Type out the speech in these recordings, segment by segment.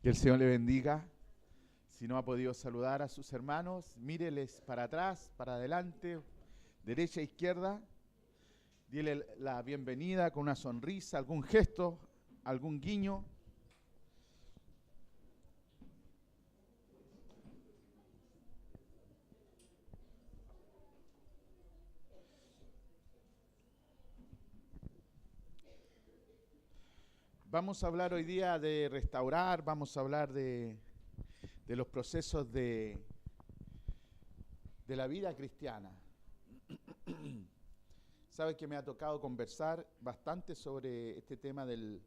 Que el Señor le bendiga. Si no ha podido saludar a sus hermanos, míreles para atrás, para adelante, derecha, izquierda. Dile la bienvenida con una sonrisa, algún gesto, algún guiño. Vamos a hablar hoy día de restaurar, vamos a hablar de los procesos de la vida cristiana. Sabes que me ha tocado conversar bastante sobre este tema del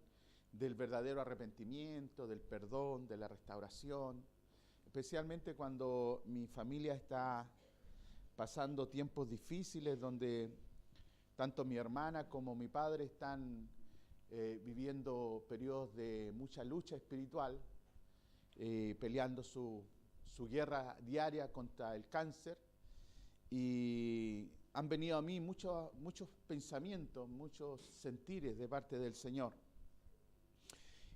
verdadero arrepentimiento, del perdón, de la restauración, especialmente cuando mi familia está pasando tiempos difíciles donde tanto mi hermana como mi padre están viviendo periodos de mucha lucha espiritual, peleando su guerra diaria contra el cáncer, y han venido a mí muchos pensamientos, muchos sentires de parte del Señor.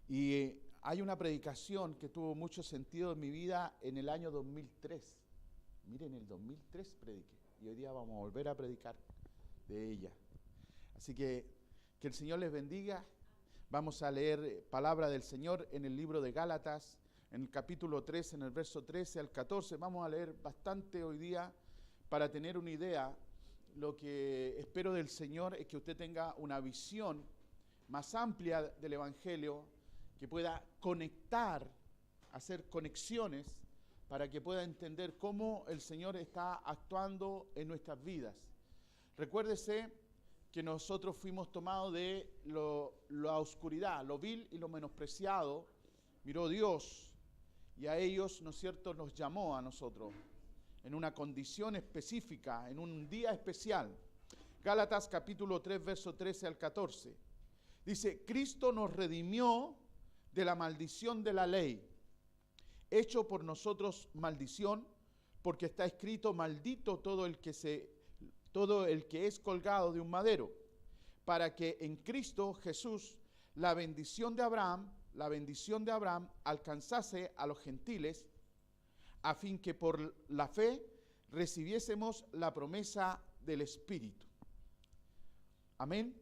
Y hay una predicación que tuvo mucho sentido en mi vida en el año 2003. Miren, en el 2003 prediqué y hoy día vamos a volver a predicar de ella. Así que el Señor les bendiga. Vamos a leer palabra del Señor en el libro de Gálatas, en el capítulo 3, en el verso 13 al 14. Vamos a leer bastante hoy día para tener una idea. Lo que espero del Señor es que usted tenga una visión más amplia del Evangelio, que pueda conectar, hacer conexiones, para que pueda entender cómo el Señor está actuando en nuestras vidas. Recuérdese que nosotros fuimos tomados de la oscuridad, lo vil y lo menospreciado, miró Dios, y a ellos, ¿no es cierto?, nos llamó a nosotros en una condición específica, en un día especial. Gálatas capítulo 3, verso 13 al 14. Dice: Cristo nos redimió de la maldición de la ley, hecho por nosotros maldición, porque está escrito: maldito todo el que es colgado de un madero, para que en Cristo Jesús la bendición de Abraham alcanzase a los gentiles, a fin que por la fe recibiésemos la promesa del Espíritu. Amén.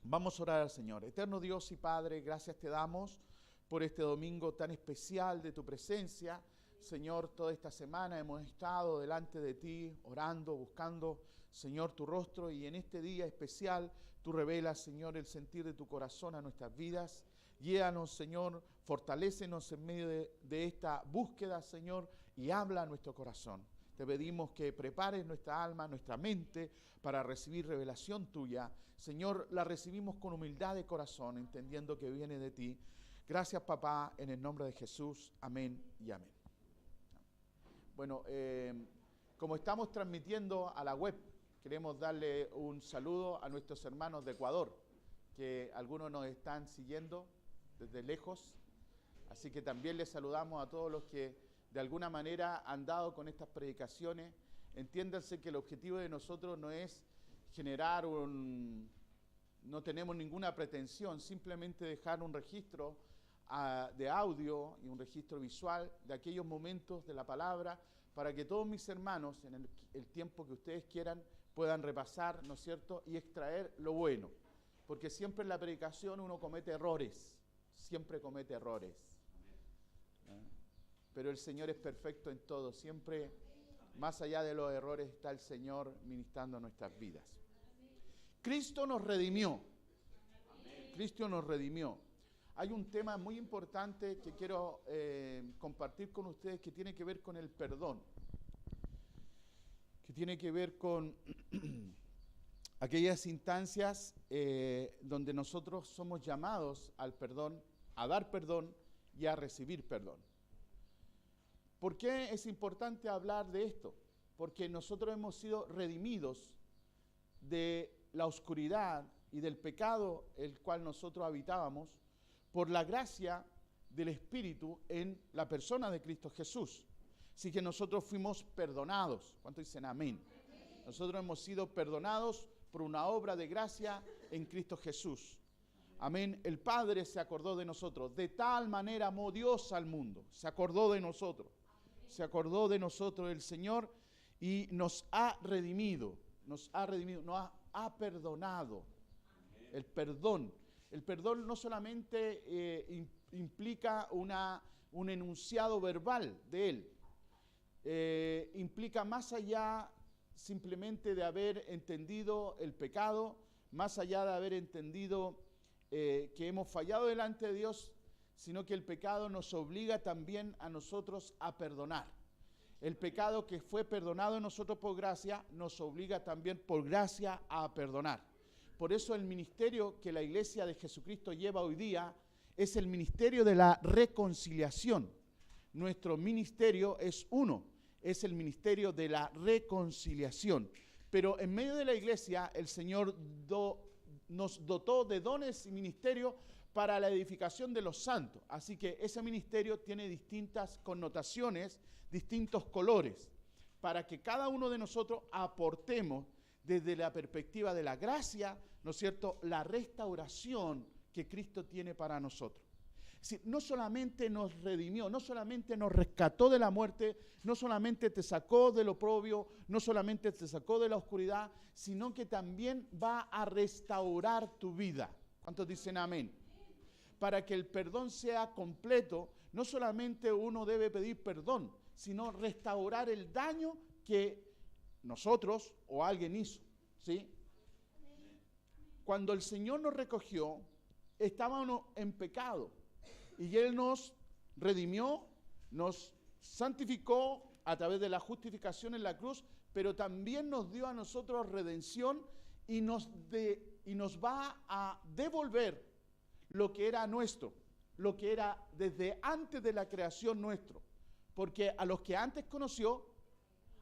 Vamos a orar al Señor. Eterno Dios y Padre, gracias te damos por este domingo tan especial de tu presencia. Señor, toda esta semana hemos estado delante de ti, orando, buscando, Señor, tu rostro, y en este día especial tú revelas, Señor, el sentir de tu corazón a nuestras vidas. Guíanos, Señor, fortalécenos en medio de esta búsqueda, Señor, y habla a nuestro corazón. Te pedimos que prepares nuestra alma, nuestra mente, para recibir revelación tuya. Señor, la recibimos con humildad de corazón, entendiendo que viene de ti. Gracias, papá, en el nombre de Jesús. Amén y amén. Bueno, como estamos transmitiendo a la web, queremos darle un saludo a nuestros hermanos de Ecuador, que algunos nos están siguiendo desde lejos, así que también les saludamos a todos los que de alguna manera han dado con estas predicaciones. Entiéndanse que el objetivo de nosotros no es generar no tenemos ninguna pretensión, simplemente dejar un registro de audio y un registro visual de aquellos momentos de la palabra, para que todos mis hermanos, en el tiempo que ustedes quieran, puedan repasar, ¿no es cierto?, y extraer lo bueno. Porque siempre en la predicación uno comete errores, siempre comete errores. Pero el Señor es perfecto en todo, siempre más allá de los errores está el Señor ministrando nuestras vidas. Cristo nos redimió. Cristo nos redimió. Hay un tema muy importante que quiero compartir con ustedes, que tiene que ver con el perdón, que tiene que ver con aquellas instancias donde nosotros somos llamados al perdón, a dar perdón y a recibir perdón. ¿Por qué es importante hablar de esto? Porque nosotros hemos sido redimidos de la oscuridad y del pecado el cual nosotros habitábamos por la gracia del Espíritu en la persona de Cristo Jesús. Así que nosotros fuimos perdonados. ¿Cuántos dicen amén? Nosotros hemos sido perdonados por una obra de gracia en Cristo Jesús. Amén. El Padre se acordó de nosotros. De tal manera amó Dios al mundo. Se acordó de nosotros. Se acordó de nosotros el Señor y nos ha redimido. Nos ha perdonado. El perdón. El perdón no solamente implica un enunciado verbal de Él. Implica más allá simplemente de haber entendido el pecado, más allá de haber entendido que hemos fallado delante de Dios, sino que el pecado nos obliga también a nosotros a perdonar. El pecado que fue perdonado en nosotros por gracia, nos obliga también por gracia a perdonar. Por eso el ministerio que la Iglesia de Jesucristo lleva hoy día es el ministerio de la reconciliación. Nuestro ministerio es uno, es el ministerio de la reconciliación. Pero en medio de la Iglesia el Señor nos dotó de dones y ministerios para la edificación de los santos. Así que ese ministerio tiene distintas connotaciones, distintos colores, para que cada uno de nosotros aportemos desde la perspectiva de la gracia, ¿no es cierto?, la restauración que Cristo tiene para nosotros. Es decir, no solamente nos redimió, no solamente nos rescató de la muerte, no solamente te sacó del oprobio, no solamente te sacó de la oscuridad, sino que también va a restaurar tu vida. ¿Cuántos dicen amén? Para que el perdón sea completo, no solamente uno debe pedir perdón, sino restaurar el daño que nosotros o alguien hizo, ¿sí? Cuando el Señor nos recogió, estábamos en pecado y Él nos redimió, nos santificó a través de la justificación en la cruz, pero también nos dio a nosotros redención y nos va a devolver lo que era nuestro, lo que era desde antes de la creación nuestro, porque a los que antes conoció,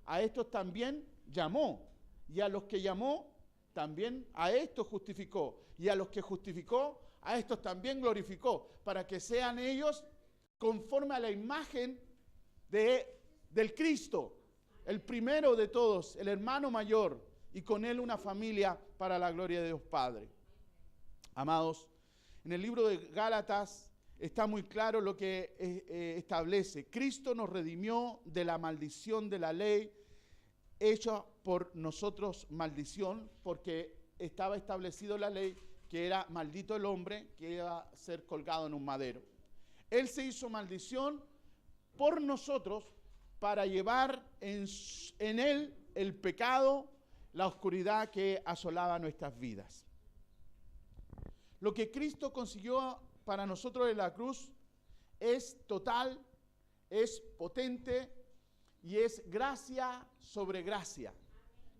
a estos también llamó, y a los que llamó, también a estos justificó, y a los que justificó, a estos también glorificó, para que sean ellos conforme a la imagen del Cristo, el primero de todos, el hermano mayor, y con él una familia para la gloria de Dios Padre. Amados, en el libro de Gálatas está muy claro lo que establece. Cristo nos redimió de la maldición de la ley, hecha por nosotros maldición, porque estaba establecido la ley que era maldito el hombre que iba a ser colgado en un madero. Él se hizo maldición por nosotros para llevar en él el pecado, la oscuridad que asolaba nuestras vidas. Lo que Cristo consiguió para nosotros en la cruz es total, es potente y es gracia sobre gracia.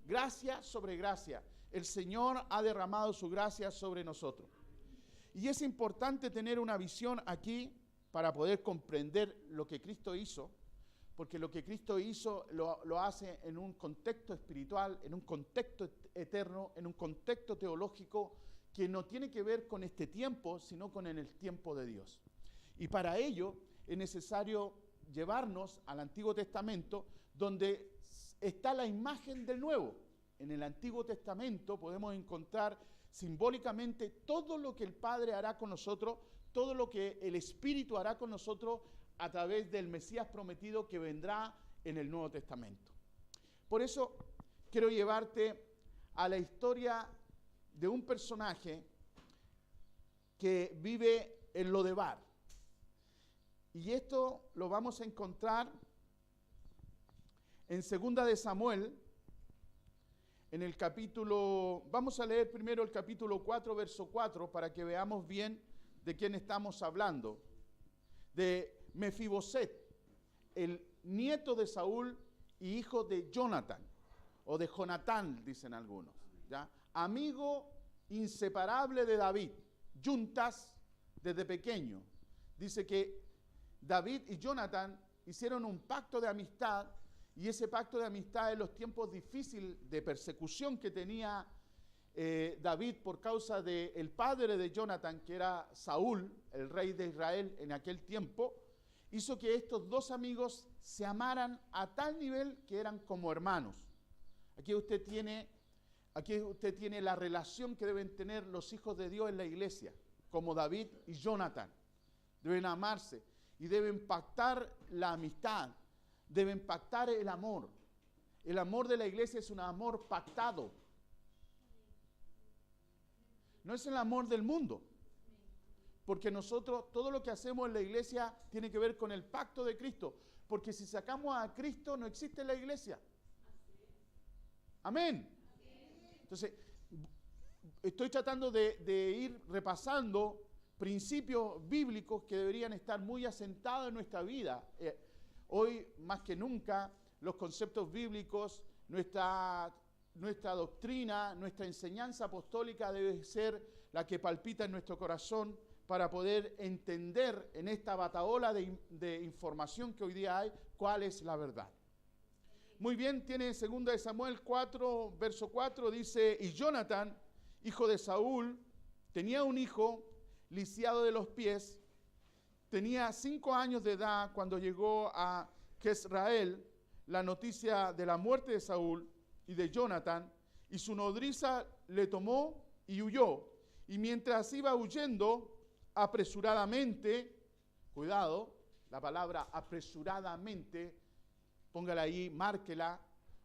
Gracia sobre gracia. El Señor ha derramado su gracia sobre nosotros. Y es importante tener una visión aquí para poder comprender lo que Cristo hizo, porque lo que Cristo hizo lo hace en un contexto espiritual, en un contexto eterno, en un contexto teológico que no tiene que ver con este tiempo, sino con el tiempo de Dios. Y para ello es necesario llevarnos al Antiguo Testamento, donde está la imagen del Nuevo. En el Antiguo Testamento podemos encontrar simbólicamente todo lo que el Padre hará con nosotros, todo lo que el Espíritu hará con nosotros a través del Mesías prometido que vendrá en el Nuevo Testamento. Por eso quiero llevarte a la historia de un personaje que vive en Lodebar. Y esto lo vamos a encontrar en 2 de Samuel, en el capítulo, vamos a leer primero el capítulo 4, verso 4, para que veamos bien de quién estamos hablando. De Mefiboset, el nieto de Saúl y hijo de Jonatán, o de Jonatán, dicen algunos, ¿ya? Amigo inseparable de David, juntas desde pequeño. Dice que David y Jonatán hicieron un pacto de amistad, y ese pacto de amistad en los tiempos difíciles de persecución que tenía David por causa del padre de Jonatán, que era Saúl, el rey de Israel en aquel tiempo, hizo que estos dos amigos se amaran a tal nivel que eran como hermanos. Aquí usted tiene la relación que deben tener los hijos de Dios en la iglesia, como David y Jonathan. Deben amarse y deben pactar la amistad, deben pactar el amor. El amor de la iglesia es un amor pactado. No es el amor del mundo. Porque nosotros, todo lo que hacemos en la iglesia tiene que ver con el pacto de Cristo. Porque si sacamos a Cristo, no existe la iglesia. Amén. Entonces, estoy tratando de ir repasando principios bíblicos que deberían estar muy asentados en nuestra vida. Hoy, más que nunca, los conceptos bíblicos, nuestra doctrina, nuestra enseñanza apostólica debe ser la que palpita en nuestro corazón para poder entender en esta batahola de información que hoy día hay, cuál es la verdad. Muy bien, tiene 2 Samuel 4, verso 4, dice, y Jonathan, hijo de Saúl, tenía un hijo lisiado de los pies, tenía 5 años de edad cuando llegó a Jezreel la noticia de la muerte de Saúl y de Jonathan, y su nodriza le tomó y huyó, y mientras iba huyendo, apresuradamente, cuidado, la palabra apresuradamente, póngala ahí, márquela,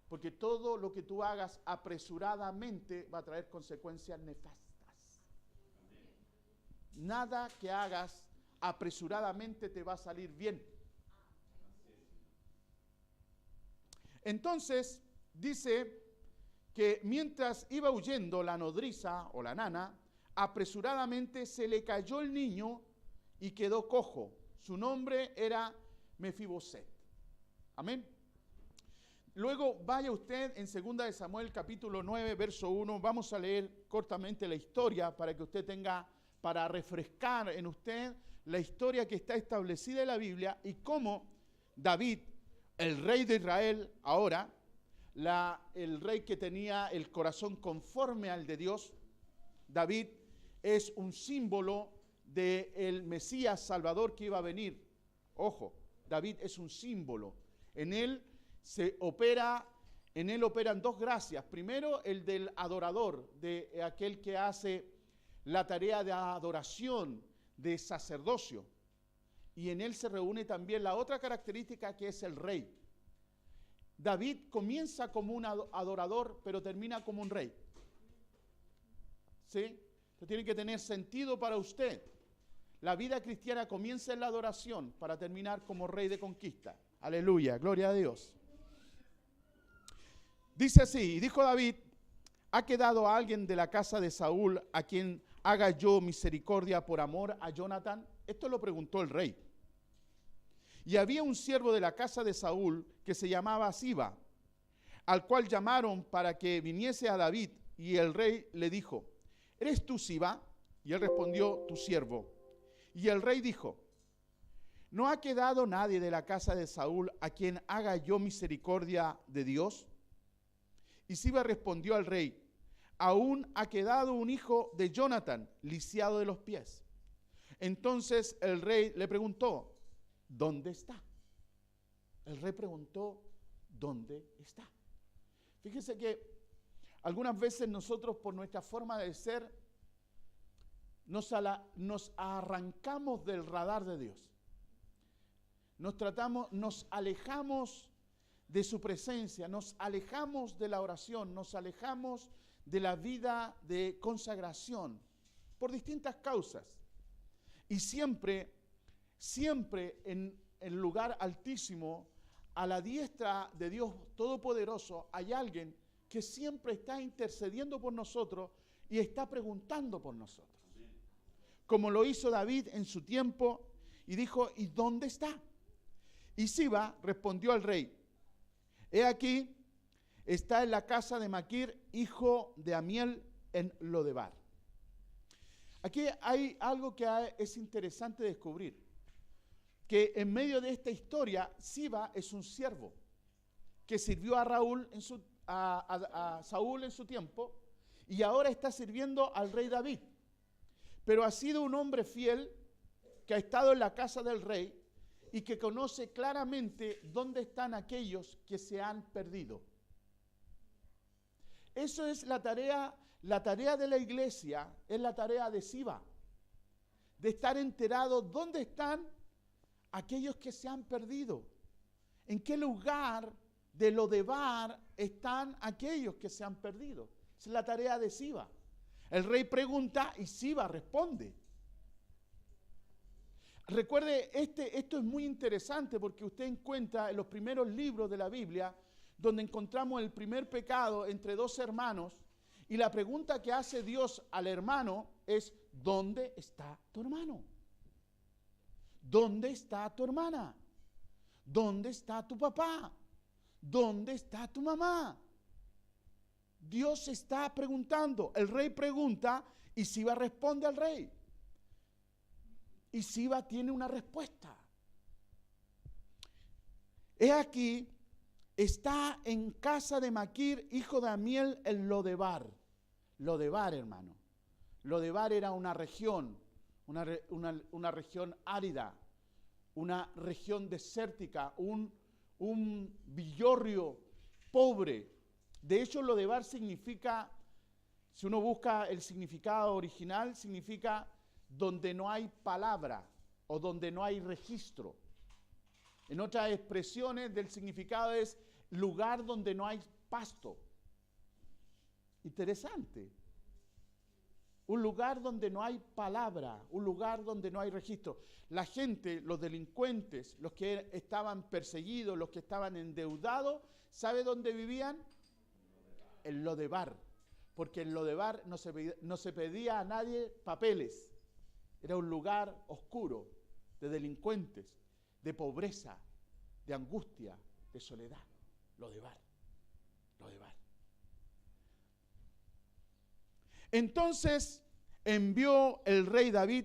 porque todo lo que tú hagas apresuradamente va a traer consecuencias nefastas. Nada que hagas apresuradamente te va a salir bien. Entonces, dice que mientras iba huyendo la nodriza o la nana, apresuradamente se le cayó el niño y quedó cojo. Su nombre era Mefiboset. Amén. Luego vaya usted en 2 Samuel capítulo 9, verso 1. Vamos a leer cortamente la historia para que usted tenga, para refrescar en usted la historia que está establecida en la Biblia y cómo David, el rey de Israel ahora, el rey que tenía el corazón conforme al de Dios, David es un símbolo del Mesías Salvador que iba a venir. Ojo, David es un símbolo. En él operan dos gracias. Primero, el del adorador, de aquel que hace la tarea de adoración, de sacerdocio. Y en él se reúne también la otra característica que es el rey. David comienza como un adorador, pero termina como un rey. ¿Sí? Esto tiene que tener sentido para usted. La vida cristiana comienza en la adoración para terminar como rey de conquista. Aleluya, gloria a Dios. Dice así, y dijo David, ¿ha quedado alguien de la casa de Saúl a quien haga yo misericordia por amor a Jonathan? Esto lo preguntó el rey. Y había un siervo de la casa de Saúl que se llamaba Siba, al cual llamaron para que viniese a David, y el rey le dijo, ¿eres tú Siba? Y él respondió, tu siervo. Y el rey dijo, ¿no ha quedado nadie de la casa de Saúl a quien haga yo misericordia de Dios? Y Siba respondió al rey, aún ha quedado un hijo de Jonathan, lisiado de los pies. Entonces el rey le preguntó, ¿dónde está? El rey preguntó, ¿dónde está? Fíjese que algunas veces nosotros por nuestra forma de ser nos arrancamos del radar de Dios. Nos alejamos de su presencia, nos alejamos de la oración, nos alejamos de la vida de consagración por distintas causas. Y siempre en el lugar altísimo, a la diestra de Dios Todopoderoso, hay alguien que siempre está intercediendo por nosotros y está preguntando por nosotros. Como lo hizo David en su tiempo y dijo, ¿y dónde está? Y Siba respondió al rey, he aquí, está en la casa de Maquir, hijo de Amiel, en Lodebar. Aquí hay algo que es interesante descubrir, que en medio de esta historia, Siba es un siervo que sirvió a Saúl en su tiempo y ahora está sirviendo al rey David. Pero ha sido un hombre fiel que ha estado en la casa del rey y que conoce claramente dónde están aquellos que se han perdido. Eso es la tarea de la iglesia, es la tarea de Siba. de estar enterados dónde están aquellos que se han perdido. ¿En qué lugar de Lodebar están aquellos que se han perdido? Esa es la tarea de Siba. El rey pregunta y Siba responde. Recuerde, esto es muy interesante porque usted encuentra en los primeros libros de la Biblia donde encontramos el primer pecado entre dos hermanos y la pregunta que hace Dios al hermano es: ¿dónde está tu hermano? ¿Dónde está tu hermana? ¿Dónde está tu papá? ¿Dónde está tu mamá? Dios está preguntando. El rey pregunta y Siba responde al rey. Y Siba tiene una respuesta. He aquí, está en casa de Maquir, hijo de Amiel, en Lodebar. Lodebar, hermano. Lodebar era una región, una región árida, una región desértica, un villorrio pobre. De hecho, Lodebar significa, si uno busca el significado original, significa donde no hay palabra o donde no hay registro. En otras expresiones del significado es lugar donde no hay pasto. Interesante. Un lugar donde no hay palabra, un lugar donde no hay registro. La gente, los delincuentes, los que estaban perseguidos, los que estaban endeudados, ¿sabe dónde vivían? En Lodebar. Porque en Lodebar no se pedía a nadie papeles. Era un lugar oscuro, de delincuentes, de pobreza, de angustia, de soledad. Lodebar. Entonces envió el rey David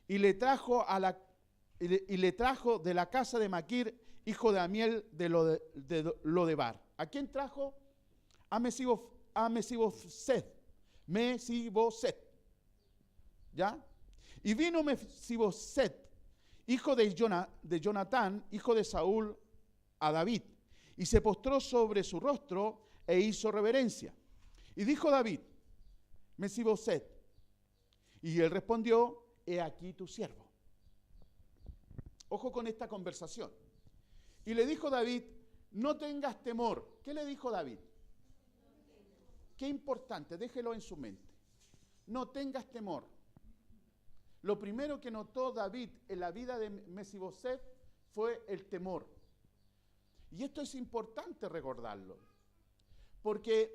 y le trajo de la casa de Maquir, hijo de Amiel de Lodebar. ¿A quién trajo? A Mesiboset. ¿Ya? Y vino Mesiboset, hijo de Jonatán, hijo de Saúl, a David, y se postró sobre su rostro e hizo reverencia. Y dijo David: Mesiboset. Y él respondió: he aquí tu siervo. Ojo con esta conversación. Y le dijo David: no tengas temor. ¿Qué le dijo David? Qué importante, déjelo en su mente. No tengas temor. Lo primero que notó David en la vida de Mesiboset fue el temor. Y esto es importante recordarlo, porque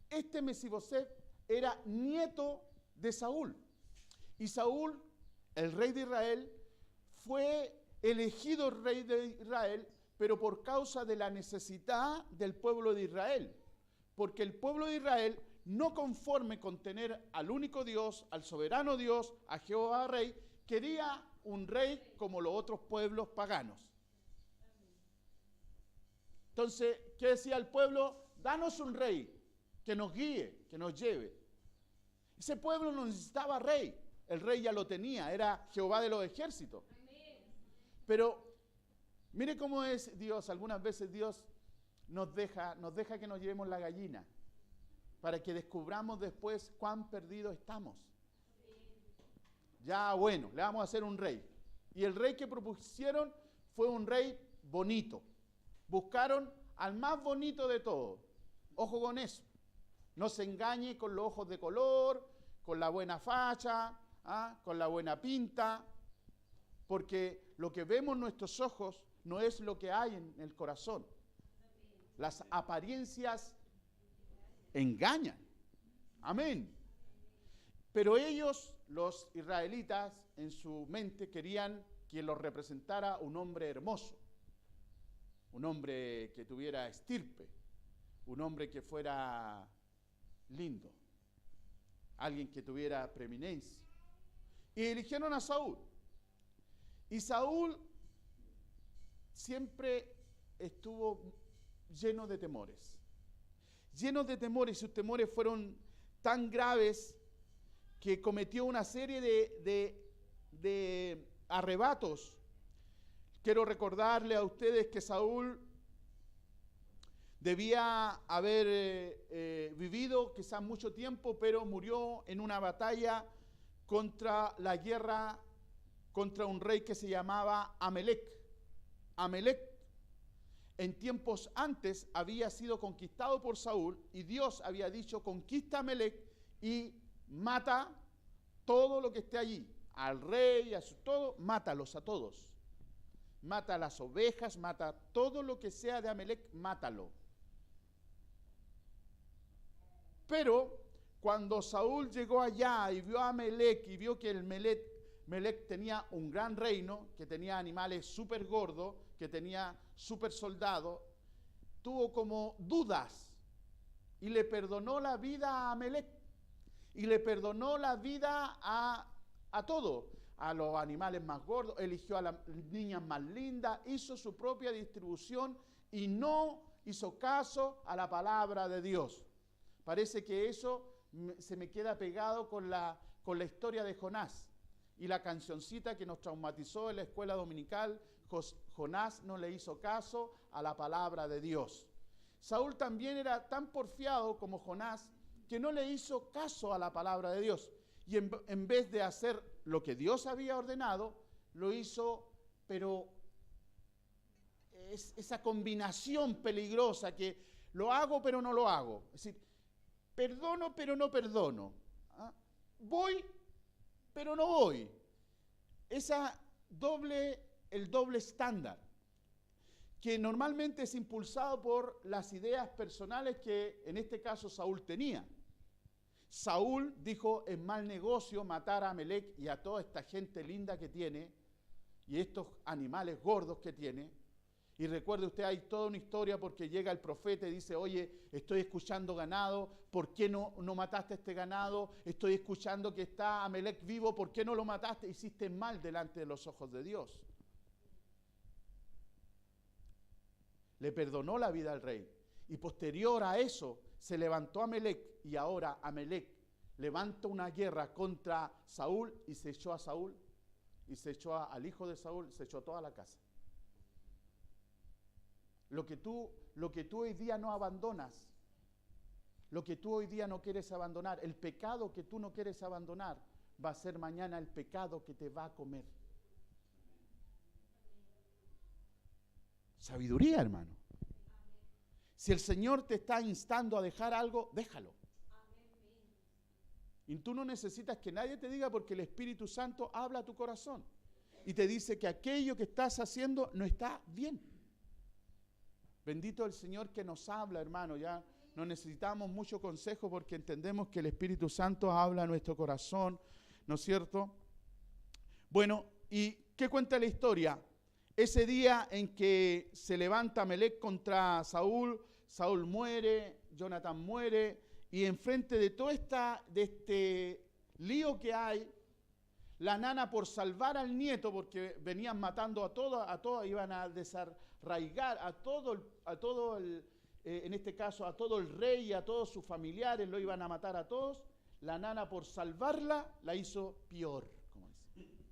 este Mesiboset era nieto de Saúl. Y Saúl, el rey de Israel, fue elegido rey de Israel, pero por causa de la necesidad del pueblo de Israel. Porque el pueblo de Israel, no conforme con tener al único Dios, al soberano Dios, a Jehová rey, quería un rey como los otros pueblos paganos. Entonces, ¿qué decía el pueblo? Danos un rey que nos guíe, que nos lleve. Ese pueblo no necesitaba rey. El rey ya lo tenía, era Jehová de los ejércitos. Pero mire cómo es Dios. Algunas veces Dios nos deja que nos llevemos la gallina para que descubramos después cuán perdidos estamos. Ya bueno, le vamos a hacer un rey. Y el rey que propusieron fue un rey bonito. Buscaron al más bonito de todos. Ojo con eso. No se engañe con los ojos de color, con la buena facha, con la buena pinta, porque lo que vemos en nuestros ojos no es lo que hay en el corazón. Las apariencias engañan. Amén. Pero ellos, los israelitas, en su mente querían que los representara un hombre hermoso, un hombre que tuviera estirpe, un hombre que fuera lindo, alguien que tuviera preeminencia. Y eligieron a Saúl. Y Saúl siempre estuvo lleno de temores. Lleno de temores, y sus temores fueron tan graves que cometió una serie de arrebatos. Quiero recordarle a ustedes que Saúl debía haber vivido quizás mucho tiempo, pero murió en una batalla contra la guerra contra un rey que se llamaba Amelec. Amelec en tiempos antes había sido conquistado por Saúl y Dios había dicho: conquista a Amelec y mata todo lo que esté allí, al rey, todo, mátalos a todos. Mata a las ovejas, mata todo lo que sea de Amelec, mátalo. Pero cuando Saúl llegó allá y vio a Amelec y vio que el Melec tenía un gran reino, que tenía animales súper gordos, que tenía súper soldados, tuvo como dudas y le perdonó la vida a Amelec y le perdonó la vida a todo, a los animales más gordos, eligió a las niñas más lindas, hizo su propia distribución y no hizo caso a la palabra de Dios. Parece que eso se me queda pegado con la historia de Jonás y la cancioncita que nos traumatizó en la escuela dominical. Jonás no le hizo caso a la palabra de Dios. Saúl también era tan porfiado como Jonás que no le hizo caso a la palabra de Dios. Y en vez de hacer lo que Dios había ordenado, lo hizo, pero es esa combinación peligrosa que lo hago pero no lo hago. Es decir, perdono pero no perdono. Voy pero no voy. El doble estándar, que normalmente es impulsado por las ideas personales que en este caso Saúl tenía. Saúl dijo: es mal negocio matar a Amelec y a toda esta gente linda que tiene y estos animales gordos que tiene. Y recuerde usted, hay toda una historia porque llega el profeta y dice: oye, estoy escuchando ganado, ¿por qué no mataste a este ganado? Estoy escuchando que está Amelec vivo, ¿por qué no lo mataste? Hiciste mal delante de los ojos de Dios. Le perdonó la vida al rey. Y posterior a eso, se levantó Amelec y ahora Amelec levanta una guerra contra Saúl y se echó a Saúl y se echó al hijo de Saúl, se echó a toda la casa. Lo que tú hoy día no abandonas, lo que tú hoy día no quieres abandonar, el pecado que tú no quieres abandonar, va a ser mañana el pecado que te va a comer. Sabiduría, hermano. Si el Señor te está instando a dejar algo, déjalo. Y tú no necesitas que nadie te diga, porque el Espíritu Santo habla a tu corazón y te dice que aquello que estás haciendo no está bien. Bendito el Señor que nos habla, hermano. Ya no necesitamos mucho consejo porque entendemos que el Espíritu Santo habla a nuestro corazón, ¿no es cierto? Bueno, ¿y qué cuenta la historia? Ese día en que se levanta Amelec contra Saúl, Saúl muere, Jonatán muere, y enfrente de todo este lío que hay, la nana, por salvar al nieto, porque venían matando a todos, iban a desarraigar en este caso a todo el rey y a todos sus familiares, lo iban a matar a todos. La nana, por salvarla, la hizo peor, como dice.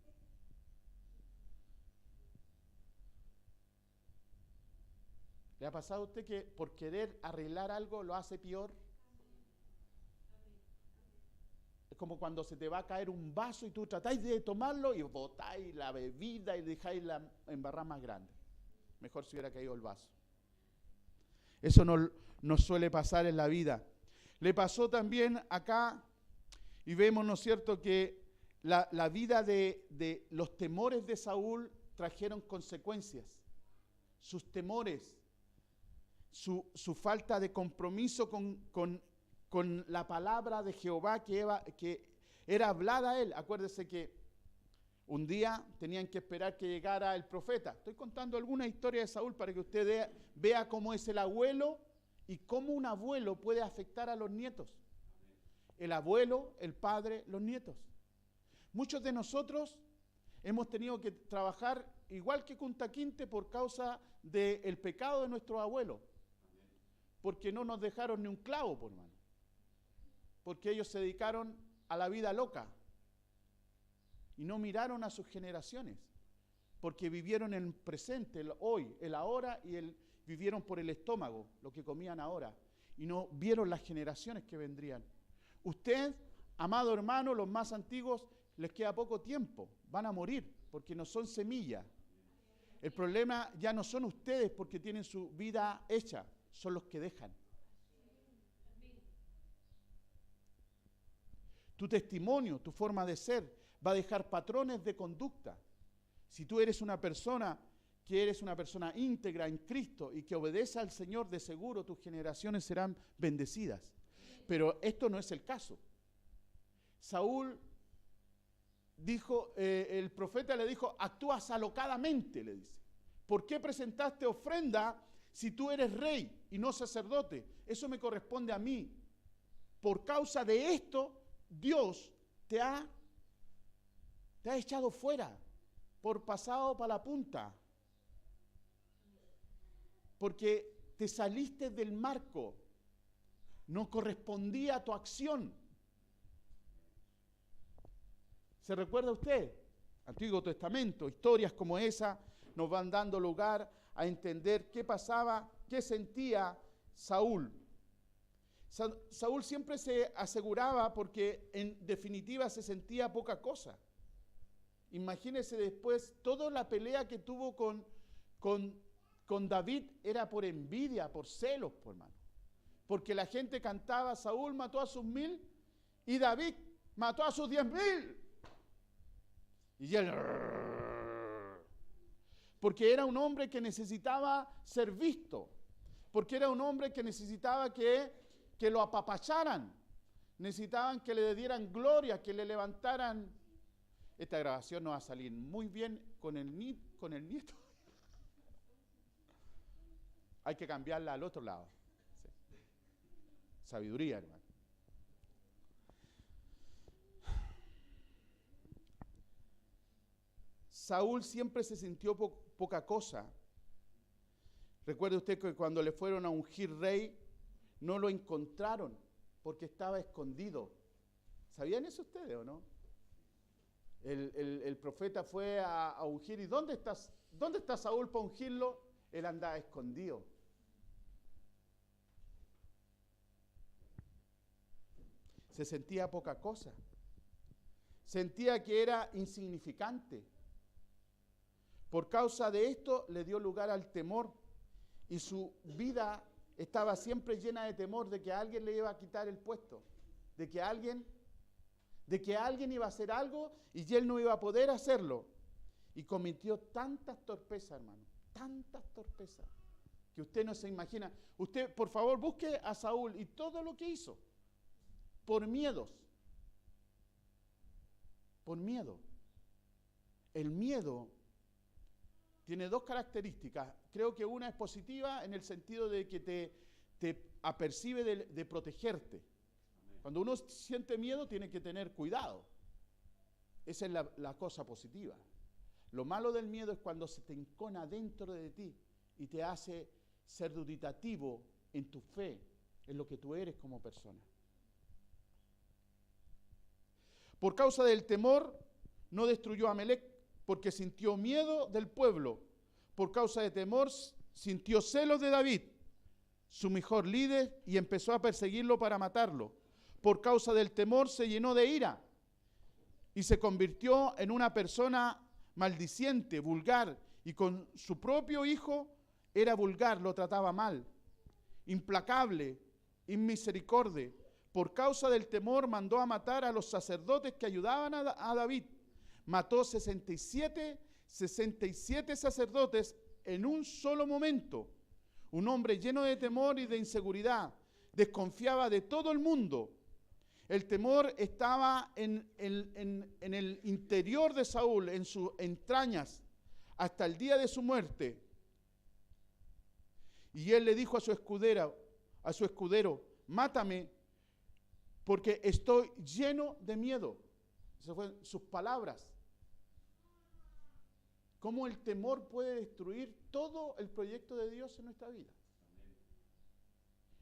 ¿Le ha pasado a usted que por querer arreglar algo lo hace peor? Es como cuando se te va a caer un vaso y tú tratáis de tomarlo y botáis la bebida y dejáis la embarrada más grande. Mejor si hubiera caído el vaso. Eso no suele pasar en la vida. Le pasó también acá, y vemos, ¿no es cierto?, que la vida de los temores de Saúl trajeron consecuencias. Sus temores, su falta de compromiso con la palabra de Jehová que era hablada a él. Acuérdese que un día tenían que esperar que llegara el profeta. Estoy contando alguna historia de Saúl para que usted vea cómo es el abuelo y cómo un abuelo puede afectar a los nietos. El abuelo, el padre, los nietos. Muchos de nosotros hemos tenido que trabajar igual que Kunta Kinte por causa del pecado de nuestros abuelos. Porque no nos dejaron ni un clavo, por mano. Porque ellos se dedicaron a la vida loca y no miraron a sus generaciones, porque vivieron en el presente, el hoy, el ahora, y vivieron por el estómago, lo que comían ahora, y no vieron las generaciones que vendrían. Usted, amado hermano, los más antiguos, les queda poco tiempo, van a morir porque no son semillas. El problema ya no son ustedes porque tienen su vida hecha, son los que dejan. Tu testimonio, tu forma de ser, va a dejar patrones de conducta. Si tú eres una persona que eres una persona íntegra en Cristo y que obedece al Señor, de seguro tus generaciones serán bendecidas. Pero esto no es el caso. Saúl dijo, el profeta le dijo, actúas alocadamente, le dice. ¿Por qué presentaste ofrenda si tú eres rey y no sacerdote? Eso me corresponde a mí. Por causa de esto, Dios te ha echado fuera, por pasado para la punta. Porque te saliste del marco, no correspondía a tu acción. ¿Se recuerda usted? Antiguo Testamento, historias como esa nos van dando lugar a entender qué pasaba, qué sentía Saúl. Saúl siempre se aseguraba porque en definitiva se sentía poca cosa. Imagínese después, toda la pelea que tuvo con David era por envidia, por celos, por hermano. Porque la gente cantaba, Saúl mató a sus 1000 y David mató a sus 10.000. Y él, porque era un hombre que necesitaba ser visto, porque era un hombre que necesitaba que lo apapacharan, necesitaban que le dieran gloria, que le levantaran. Esta grabación no va a salir muy bien con el nieto. Hay que cambiarla al otro lado. Sí. Sabiduría, hermano. Saúl siempre se sintió poca cosa. Recuerde usted que cuando le fueron a ungir rey, no lo encontraron porque estaba escondido. ¿Sabían eso ustedes o no? El profeta fue a ungir. ¿Y dónde está Saúl para ungirlo? Él andaba escondido. Se sentía poca cosa. Sentía que era insignificante. Por causa de esto le dio lugar al temor y su vida estaba siempre llena de temor de que alguien le iba a quitar el puesto, de que alguien iba a hacer algo y él no iba a poder hacerlo. Y cometió tantas torpezas, hermano, tantas torpezas, que usted no se imagina. Usted, por favor, busque a Saúl y todo lo que hizo, por miedos. Por miedo. El miedo tiene dos características. Creo que una es positiva en el sentido de que te apercibe de protegerte. Amén. Cuando uno siente miedo tiene que tener cuidado. Esa es la cosa positiva. Lo malo del miedo es cuando se te encona dentro de ti y te hace ser duditativo en tu fe, en lo que tú eres como persona. Por causa del temor no destruyó a Amalec, porque sintió miedo del pueblo. Por causa de temor sintió celos de David, su mejor líder, y empezó a perseguirlo para matarlo. Por causa del temor se llenó de ira y se convirtió en una persona maldiciente, vulgar, y con su propio hijo era vulgar, lo trataba mal, implacable, inmisericordia. Por causa del temor mandó a matar a los sacerdotes que ayudaban a David. Mató 67 sacerdotes en un solo momento. Un hombre lleno de temor y de inseguridad. Desconfiaba de todo el mundo. El temor estaba en el interior de Saúl, en sus entrañas, hasta el día de su muerte. Y él le dijo a su escudero, mátame, porque estoy lleno de miedo. Esas fueron sus palabras. ¿Cómo el temor puede destruir todo el proyecto de Dios en nuestra vida?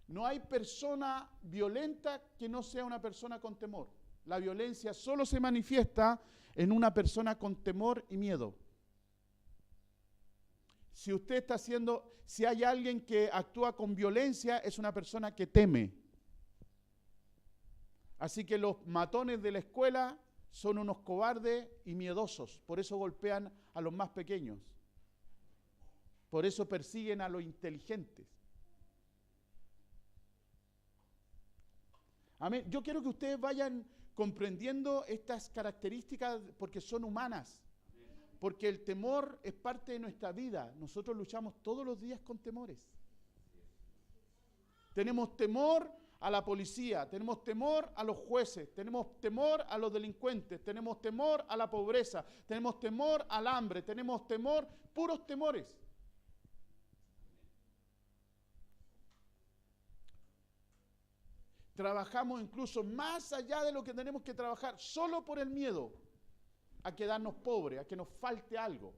No hay persona violenta que no sea una persona con temor. La violencia solo se manifiesta en una persona con temor y miedo. Si hay alguien que actúa con violencia, es una persona que teme. Así que los matones de la escuela son unos cobardes y miedosos, por eso golpean a los más pequeños, por eso persiguen a los inteligentes. Amén. Yo quiero que ustedes vayan comprendiendo estas características porque son humanas, porque el temor es parte de nuestra vida. Nosotros luchamos todos los días con temores. Tenemos temor a la policía, tenemos temor a los jueces, tenemos temor a los delincuentes, tenemos temor a la pobreza, tenemos temor al hambre, tenemos temor, puros temores. Trabajamos incluso más allá de lo que tenemos que trabajar, solo por el miedo a quedarnos pobres, a que nos falte algo.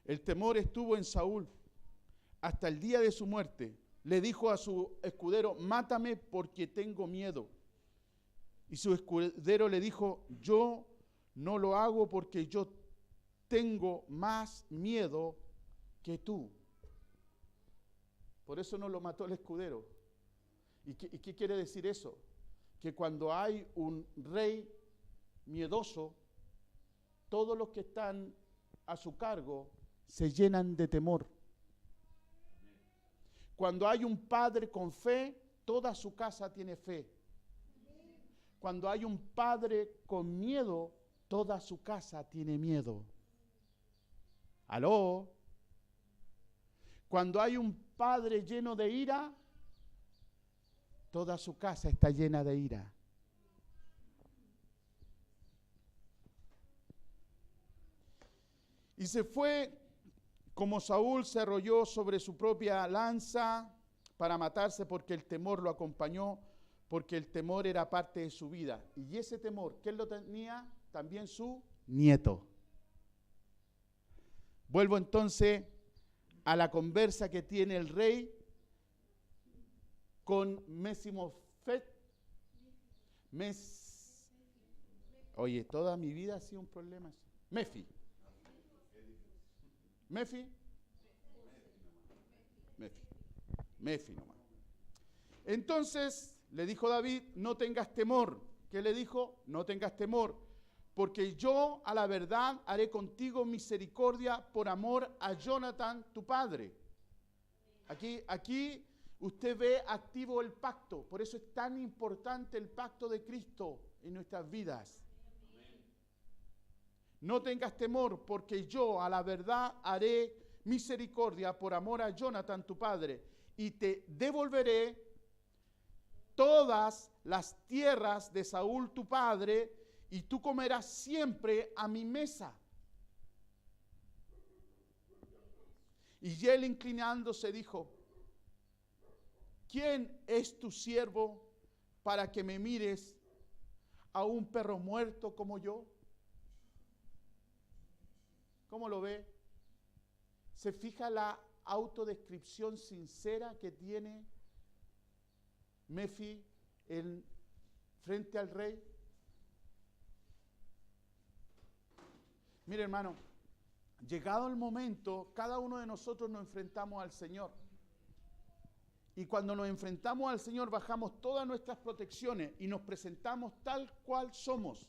El temor estuvo en Saúl hasta el día de su muerte. Le dijo a su escudero, mátame porque tengo miedo. Y su escudero le dijo, yo no lo hago porque yo tengo más miedo que tú. Por eso no lo mató el escudero. ¿Y qué quiere decir eso? Que cuando hay un rey miedoso, todos los que están a su cargo se llenan de temor. Cuando hay un padre con fe, toda su casa tiene fe. Cuando hay un padre con miedo, toda su casa tiene miedo. ¿Aló? Cuando hay un padre lleno de ira, toda su casa está llena de ira. Y se fue como Saúl se arrolló sobre su propia lanza para matarse porque el temor lo acompañó, porque el temor era parte de su vida. Y ese temor, ¿quién lo tenía? También su nieto. Vuelvo entonces a la conversa que tiene el rey con Mesimoset. Oye, toda mi vida ha sido un problema. Mefi. Mefi nomás. Entonces le dijo David, no tengas temor. ¿Qué le dijo? No tengas temor, porque yo a la verdad haré contigo misericordia por amor a Jonathan, tu padre. Aquí usted ve activo el pacto, por eso es tan importante el pacto de Cristo en nuestras vidas. No tengas temor, porque yo a la verdad haré misericordia por amor a Jonathan, tu padre, y te devolveré todas las tierras de Saúl, tu padre, y tú comerás siempre a mi mesa. Y él inclinándose dijo, ¿quién es tu siervo para que me mires a un perro muerto como yo? ¿Cómo lo ve? ¿Se fija la autodescripción sincera que tiene Mefi frente al rey? Mire, hermano, llegado el momento, cada uno de nosotros nos enfrentamos al Señor. Y cuando nos enfrentamos al Señor, bajamos todas nuestras protecciones y nos presentamos tal cual somos.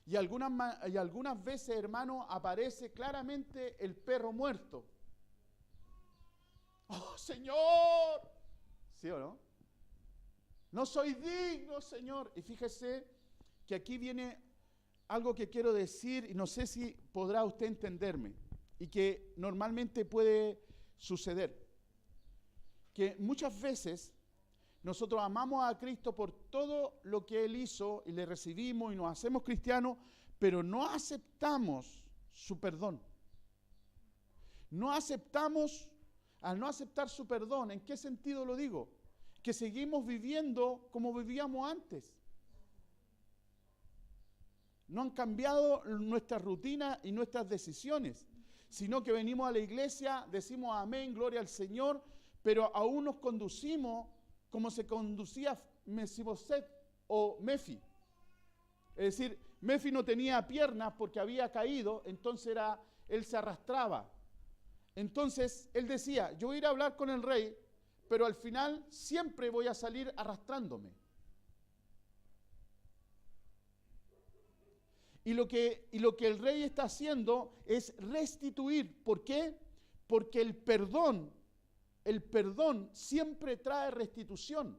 Y algunas veces, hermano, aparece claramente el perro muerto. ¡Oh, Señor! ¿Sí o no? No soy digno, Señor. Y fíjese que aquí viene algo que quiero decir y no sé si podrá usted entenderme y que normalmente puede suceder. Que muchas veces nosotros amamos a Cristo por todo lo que Él hizo y le recibimos y nos hacemos cristianos, pero no aceptamos su perdón. Al no aceptar su perdón, ¿en qué sentido lo digo? Que seguimos viviendo como vivíamos antes. No han cambiado nuestras rutinas y nuestras decisiones, sino que venimos a la iglesia, decimos amén, gloria al Señor, pero aún nos conducimos como se conducía Mesimoset o Mefi. Es decir, Mefi no tenía piernas porque había caído, entonces él se arrastraba. Entonces él decía, yo voy a ir a hablar con el rey, pero al final siempre voy a salir arrastrándome. Y lo que el rey está haciendo es restituir. ¿Por qué? Porque el perdón siempre trae restitución.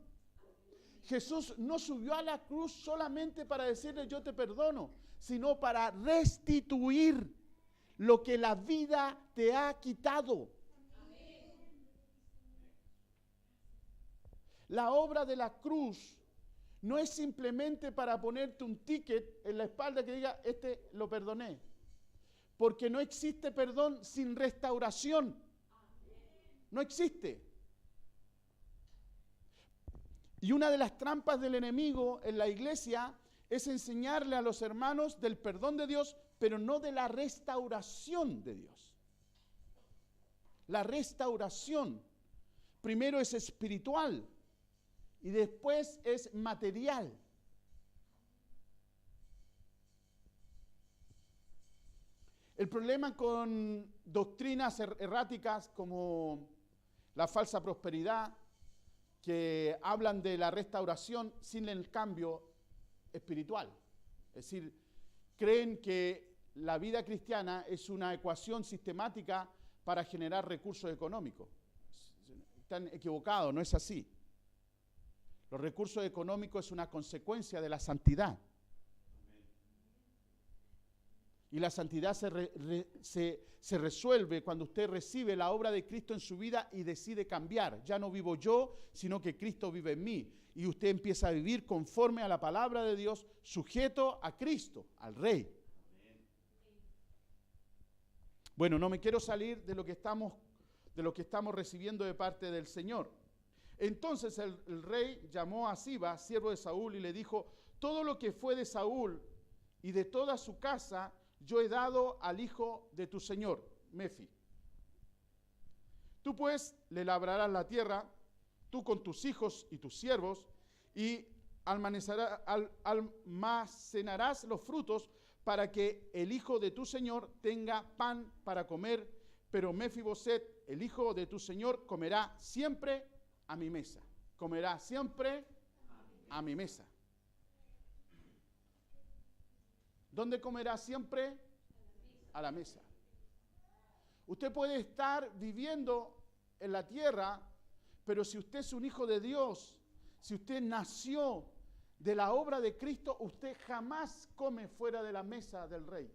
Jesús no subió a la cruz solamente para decirle yo te perdono, sino para restituir lo que la vida te ha quitado. La obra de la cruz no es simplemente para ponerte un ticket en la espalda que diga, este lo perdoné. Porque no existe perdón sin restauración. No existe. Y una de las trampas del enemigo en la iglesia es enseñarle a los hermanos del perdón de Dios, pero no de la restauración de Dios. La restauración primero es espiritual y después es material. El problema con doctrinas erráticas como la falsa prosperidad, que hablan de la restauración sin el cambio espiritual. Es decir, creen que la vida cristiana es una ecuación sistemática para generar recursos económicos. Están equivocados, no es así. Los recursos económicos es una consecuencia de la santidad. Y la santidad se resuelve cuando usted recibe la obra de Cristo en su vida y decide cambiar. Ya no vivo yo, sino que Cristo vive en mí. Y usted empieza a vivir conforme a la palabra de Dios, sujeto a Cristo, al Rey. Bueno, no me quiero salir de lo que estamos recibiendo de parte del Señor. Entonces el rey llamó a Siba, siervo de Saúl, y le dijo, todo lo que fue de Saúl y de toda su casa, yo he dado al hijo de tu señor, Mefi. Tú pues le labrarás la tierra, tú con tus hijos y tus siervos, y almacenarás los frutos para que el hijo de tu señor tenga pan para comer, pero Mefiboset, el hijo de tu señor, comerá siempre a mi mesa. Comerá siempre a mi mesa. ¿Dónde comerá siempre? A la mesa. Usted puede estar viviendo en la tierra, pero si usted es un hijo de Dios, si usted nació de la obra de Cristo, usted jamás come fuera de la mesa del Rey.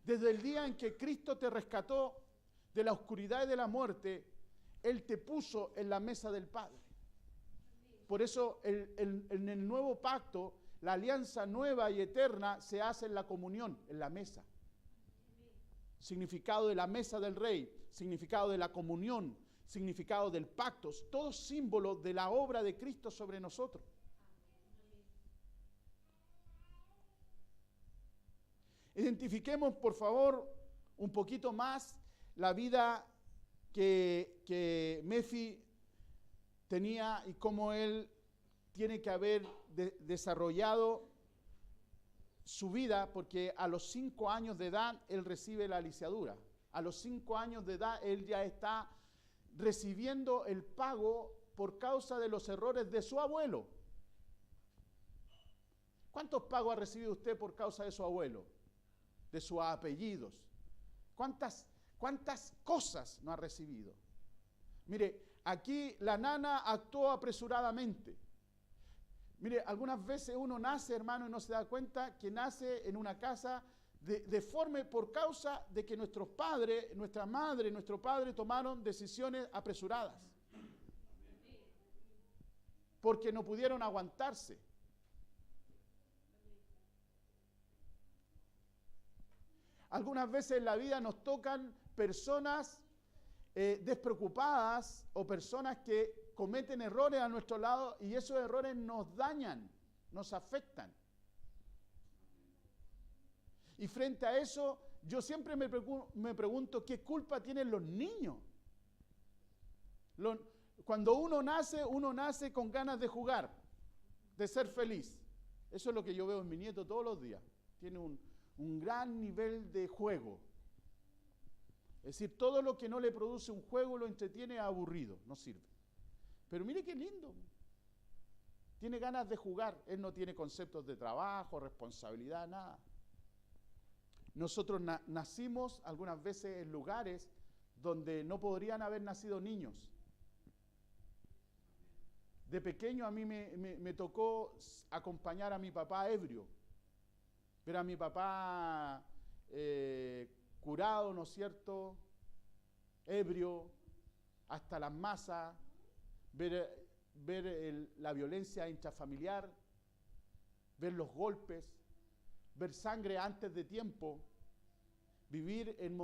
Desde el día en que Cristo te rescató de la oscuridad y de la muerte, Él te puso en la mesa del Padre. Por eso en el nuevo pacto, la alianza nueva y eterna se hace en la comunión, en la mesa. Significado de la mesa del Rey, significado de la comunión, significado del pacto, todo símbolo de la obra de Cristo sobre nosotros. Identifiquemos, por favor, un poquito más la vida que Mefi tenía y cómo él tiene que haber desarrollado su vida, porque a los 5 años de edad él recibe la lisiadura. A los 5 años de edad él ya está recibiendo el pago por causa de los errores de su abuelo. ¿Cuántos pagos ha recibido usted por causa de su abuelo? De sus apellidos. ¿Cuántas cosas no ha recibido? Mire, aquí la nana actuó apresuradamente. Mire, algunas veces uno nace, hermano, y no se da cuenta que nace en una casa deforme por causa de que nuestros padres, nuestra madre, nuestro padre tomaron decisiones apresuradas. Porque no pudieron aguantarse. Algunas veces en la vida nos tocan personas despreocupadas o personas que cometen errores a nuestro lado y esos errores nos dañan, nos afectan. Y frente a eso, yo siempre me pregunto, ¿qué culpa tienen los niños? Cuando uno nace con ganas de jugar, de ser feliz. Eso es lo que yo veo en mi nieto todos los días. Tiene un gran nivel de juego. Es decir, todo lo que no le produce un juego, lo entretiene, es aburrido, no sirve. Pero mire qué lindo. Tiene ganas de jugar. Él no tiene conceptos de trabajo, responsabilidad, nada. Nosotros nacimos algunas veces en lugares donde no podrían haber nacido niños. De pequeño a mí me tocó acompañar a mi papá ebrio. Ver a mi papá curado, ¿no es cierto? Ebrio, hasta las masas, ver la violencia intrafamiliar, ver los golpes, ver sangre antes de tiempo, vivir en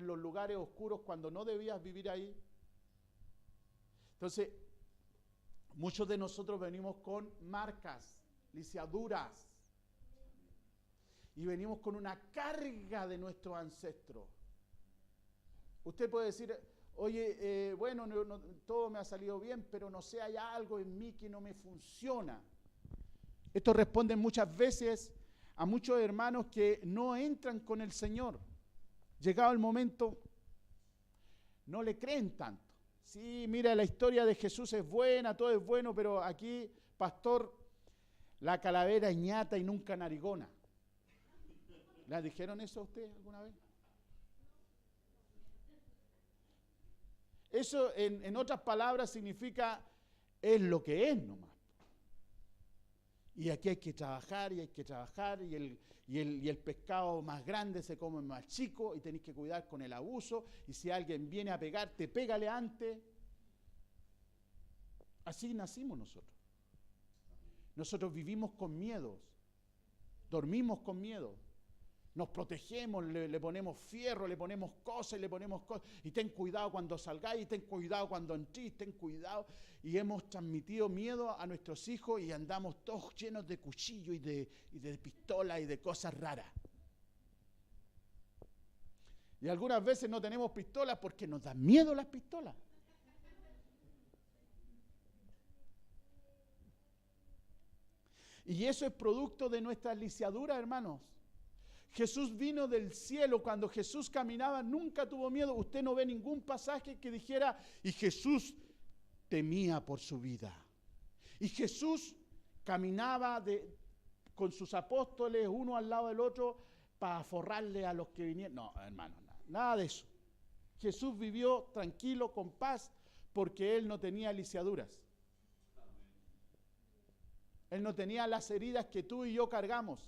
los lugares oscuros cuando no debías vivir ahí. Entonces, muchos de nosotros venimos con marcas, lisiaduras, y venimos con una carga de nuestros ancestros. Usted puede decir, oye, bueno, todo me ha salido bien, pero no sé, hay algo en mí que no me funciona. Esto responde muchas veces a muchos hermanos que no entran con el Señor. Llegado el momento, no le creen tanto. Sí, mira, la historia de Jesús es buena, todo es bueno, pero aquí, pastor, la calavera es ñata y nunca narigona. ¿Le dijeron eso a usted alguna vez? Eso, en otras palabras, significa es lo que es nomás. Y aquí hay que trabajar, y el pescado más grande se come más chico, y tenéis que cuidar con el abuso, y si alguien viene a pegarte, pégale antes. Así nacimos nosotros. Nosotros vivimos con miedos, dormimos con miedo. Nos protegemos, le ponemos fierro, le ponemos cosas, y ten cuidado cuando salgáis, y ten cuidado cuando entréis, ten cuidado. Y hemos transmitido miedo a nuestros hijos y andamos todos llenos de cuchillos y de pistolas y de cosas raras. Y algunas veces no tenemos pistolas porque nos dan miedo las pistolas. Y eso es producto de nuestras lisiaduras, hermanos. Jesús vino del cielo. Cuando Jesús caminaba nunca tuvo miedo. Usted no ve ningún pasaje que dijera, y Jesús temía por su vida. Y Jesús caminaba con sus apóstoles, uno al lado del otro, para forrarle a los que vinieron. No, hermano, nada de eso. Jesús vivió tranquilo, con paz, porque Él no tenía lisiaduras. Él no tenía las heridas que tú y yo cargamos.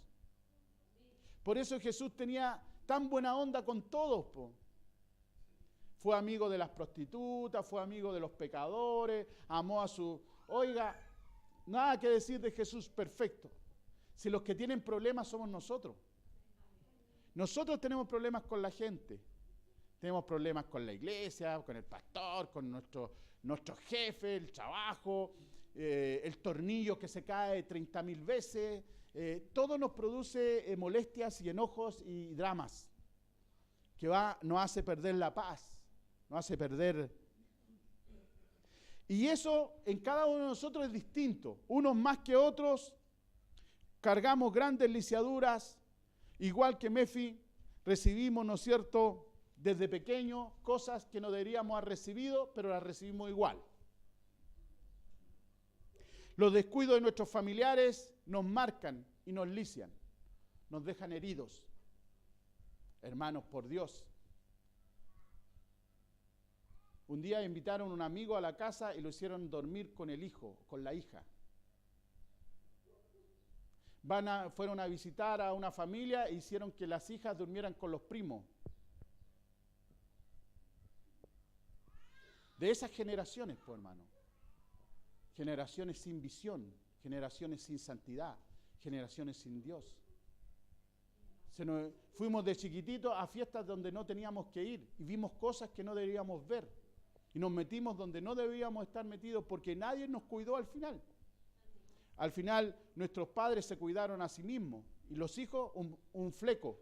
Por eso Jesús tenía tan buena onda con todos, po. Fue amigo de las prostitutas, fue amigo de los pecadores, amó a su... Oiga, nada que decir de Jesús, perfecto. Si los que tienen problemas somos nosotros. Nosotros tenemos problemas con la gente. Tenemos problemas con la iglesia, con el pastor, con nuestro jefe, el trabajo, el tornillo que se cae 30.000 veces. Todo nos produce molestias y enojos y dramas que nos hace perder la paz, nos hace perder. Y eso en cada uno de nosotros es distinto. Unos más que otros cargamos grandes lisiaduras, igual que Mefi, recibimos, ¿no es cierto?, desde pequeño cosas que no deberíamos haber recibido, pero las recibimos igual. Los descuidos de nuestros familiares nos marcan y nos lisian, nos dejan heridos. Hermanos, por Dios. Un día invitaron a un amigo a la casa y lo hicieron dormir con el hijo, con la hija. Fueron a visitar a una familia e hicieron que las hijas durmieran con los primos. De esas generaciones, pues, hermano. Generaciones sin visión, generaciones sin santidad, generaciones sin Dios. Fuimos de chiquititos a fiestas donde no teníamos que ir y vimos cosas que no debíamos ver. Y nos metimos donde no debíamos estar metidos porque nadie nos cuidó al final. Al final nuestros padres se cuidaron a sí mismos y los hijos un fleco,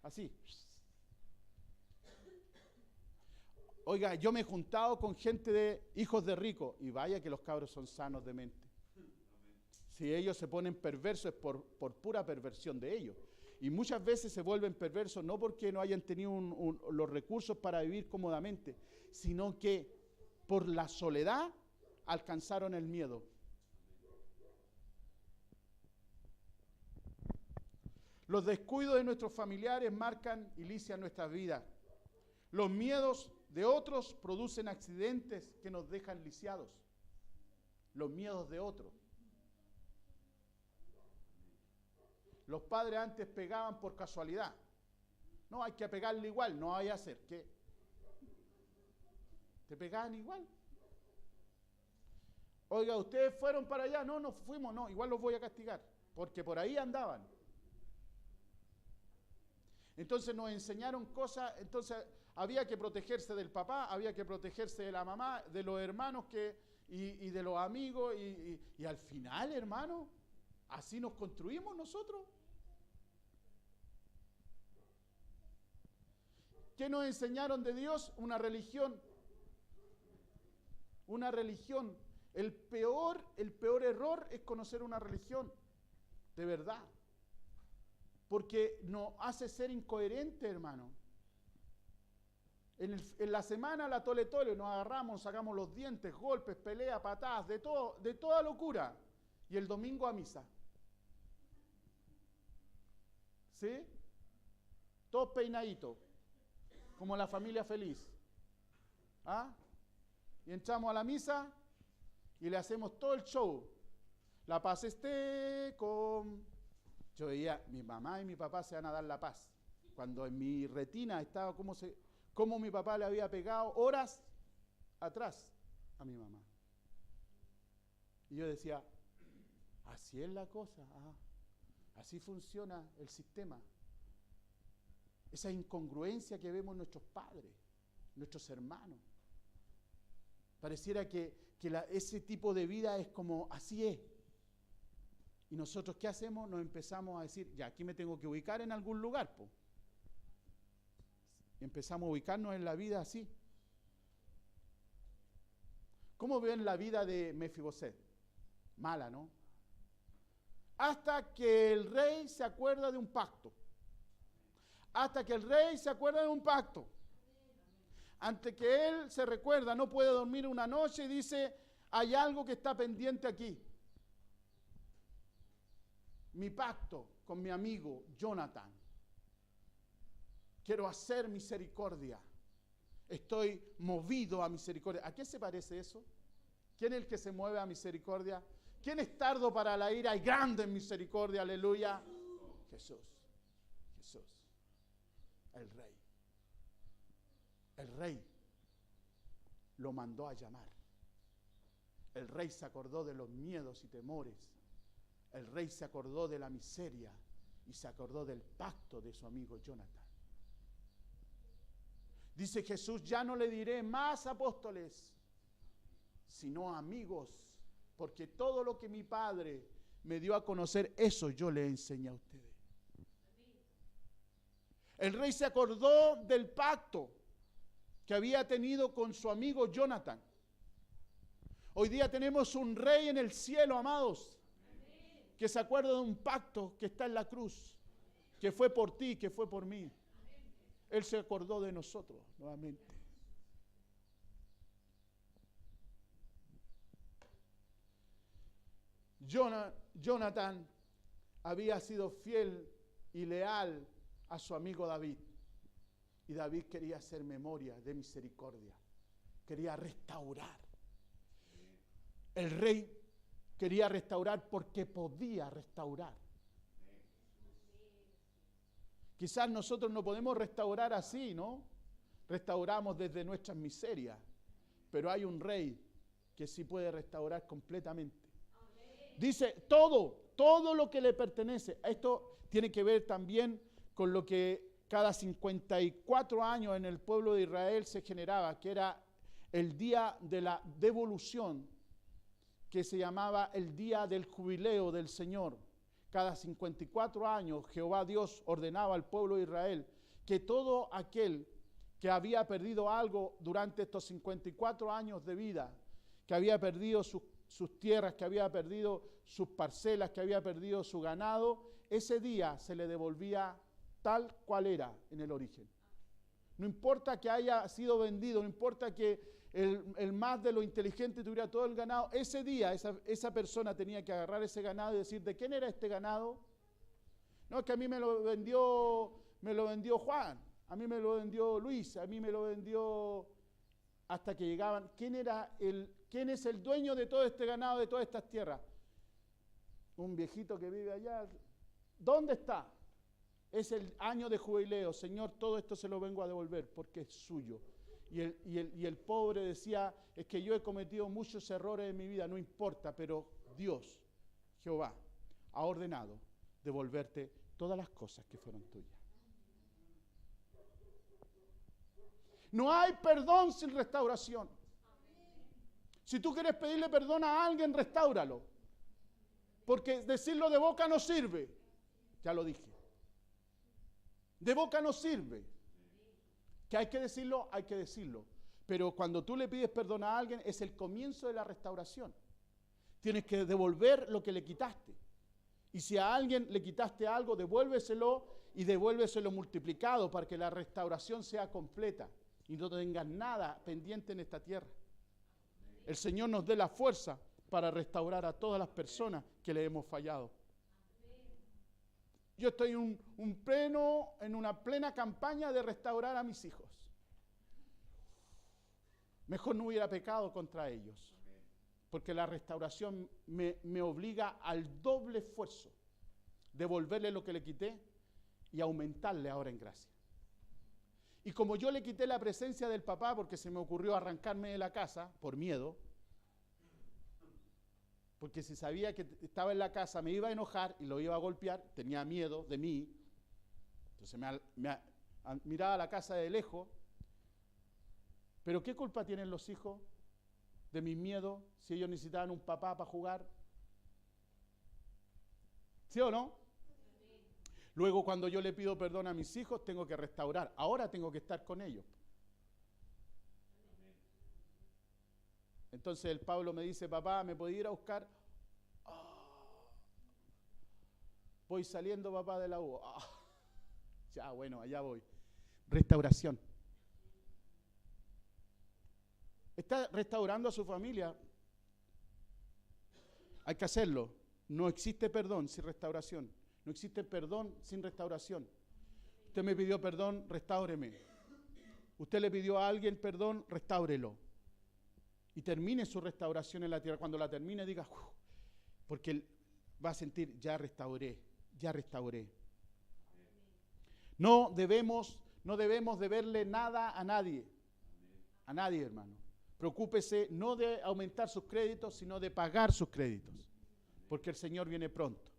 así. Oiga, yo me he juntado con gente de hijos de ricos y vaya que los cabros son sanos de mente. Si ellos se ponen perversos es por pura perversión de ellos. Y muchas veces se vuelven perversos no porque no hayan tenido los recursos para vivir cómodamente, sino que por la soledad alcanzaron el miedo. Los descuidos de nuestros familiares marcan y lician nuestras vidas. Los miedos de otros producen accidentes que nos dejan lisiados. Los miedos de otros. Los padres antes pegaban por casualidad. No, hay que pegarle igual, no hay que hacer. ¿Qué? ¿Te pegaban igual? Oiga, ¿ustedes fueron para allá? No, no fuimos, no, igual los voy a castigar, porque por ahí andaban. Entonces nos enseñaron cosas, entonces había que protegerse del papá, había que protegerse de la mamá, de los hermanos y de los amigos, y al final, hermano, así nos construimos nosotros. ¿Qué nos enseñaron de Dios? Una religión. Una religión. El peor error es conocer una religión, de verdad. Porque nos hace ser incoherentes, hermano. En la semana la tole tole, nos agarramos, sacamos los dientes, golpes, peleas, patadas, de toda locura. Y el domingo a misa. ¿Sí? Todos peinaditos, como la familia feliz. ¿Ah? Y entramos a la misa y le hacemos todo el show. La paz esté con... Yo veía, mi mamá y mi papá se van a dar la paz. Cuando en mi retina estaba cómo mi papá le había pegado horas atrás a mi mamá. Y yo decía, así es la cosa, así funciona el sistema. Esa incongruencia que vemos en nuestros padres, nuestros hermanos. Pareciera que ese tipo de vida es como, así es. Y nosotros, ¿qué hacemos? Nos empezamos a decir, ya, aquí me tengo que ubicar en algún lugar, po. Y empezamos a ubicarnos en la vida así. ¿Cómo ven la vida de Mefiboset? Mala, ¿no? Hasta que el rey se acuerda de un pacto. Hasta que el rey se acuerda de un pacto. Antes que él se recuerda, no puede dormir una noche y dice, hay algo que está pendiente aquí. Mi pacto con mi amigo Jonathan. Quiero hacer misericordia. Estoy movido a misericordia. ¿A qué se parece eso? ¿Quién es el que se mueve a misericordia? ¿Quién es tardo para la ira y grande en misericordia? Aleluya. Jesús. Jesús. El rey. El rey lo mandó a llamar. El rey se acordó de los miedos y temores. El rey se acordó de la miseria y se acordó del pacto de su amigo Jonathan. Dice Jesús, ya no le diré más apóstoles, sino amigos, porque todo lo que mi Padre me dio a conocer, eso yo le enseñé a ustedes. El rey se acordó del pacto que había tenido con su amigo Jonathan. Hoy día tenemos un rey en el cielo, amados, que se acuerda de un pacto que está en la cruz, que fue por ti, que fue por mí. Él se acordó de nosotros nuevamente. Jonathan había sido fiel y leal a su amigo David. Y David quería hacer memoria de misericordia. Quería restaurar. El rey quería restaurar porque podía restaurar. Quizás nosotros no podemos restaurar así, ¿no? Restauramos desde nuestras miserias. Pero hay un rey que sí puede restaurar completamente. Dice, todo lo que le pertenece. Esto tiene que ver también con lo que cada 54 años en el pueblo de Israel se generaba, que era el día de la devolución, que se llamaba el día del jubileo del Señor. Cada 54 años Jehová Dios ordenaba al pueblo de Israel que todo aquel que había perdido algo durante estos 54 años de vida, que había perdido sus tierras, que había perdido sus parcelas, que había perdido su ganado, ese día se le devolvía tal cual era en el origen. No importa que haya sido vendido, no importa que el más de lo inteligente tuviera todo el ganado, ese día esa persona tenía que agarrar ese ganado y decir, ¿de quién era este ganado? No, es que a mí me lo vendió Juan, a mí me lo vendió Luis, a mí me lo vendió, hasta que llegaban. ¿Quién es el dueño de todo este ganado, de todas estas tierras? Un viejito que vive allá. ¿Dónde está? Es el año de jubileo. Señor, todo esto se lo vengo a devolver porque es suyo. Y el pobre decía, es que yo he cometido muchos errores en mi vida, no importa, pero Dios, Jehová, ha ordenado devolverte todas las cosas que fueron tuyas. No hay perdón sin restauración. Si tú quieres pedirle perdón a alguien, restáuralo. Porque decirlo de boca no sirve. Ya lo dije. De boca no sirve. Que hay que decirlo, hay que decirlo. Pero cuando tú le pides perdón a alguien, es el comienzo de la restauración. Tienes que devolver lo que le quitaste. Y si a alguien le quitaste algo, devuélveselo y devuélveselo multiplicado para que la restauración sea completa y no tengas nada pendiente en esta tierra. El Señor nos dé la fuerza para restaurar a todas las personas que le hemos fallado. Yo estoy en una plena campaña de restaurar a mis hijos. Mejor no hubiera pecado contra ellos, porque la restauración me obliga al doble esfuerzo, devolverle lo que le quité y aumentarle ahora en gracia. Y como yo le quité la presencia del papá porque se me ocurrió arrancarme de la casa por miedo, porque si sabía que estaba en la casa me iba a enojar y lo iba a golpear, tenía miedo de mí, entonces miraba la casa de lejos. Pero ¿qué culpa tienen los hijos de mis miedos si ellos necesitaban un papá para jugar? ¿Sí o no? Luego, cuando yo le pido perdón a mis hijos, tengo que restaurar. Ahora tengo que estar con ellos. Entonces el Pablo me dice, papá, ¿me podía ir a buscar? Voy saliendo, papá, de la U. Ya, bueno, allá voy. Restauración. Está restaurando a su familia. Hay que hacerlo. No existe perdón sin restauración. No existe perdón sin restauración. Usted me pidió perdón, restáureme. Usted le pidió a alguien perdón, restáurelo. Y termine su restauración en la tierra. Cuando la termine, diga, porque él va a sentir, ya restauré, ya restauré. No debemos deberle nada a nadie. A nadie, hermano. Preocúpese no de aumentar sus créditos, sino de pagar sus créditos. Porque el Señor viene pronto.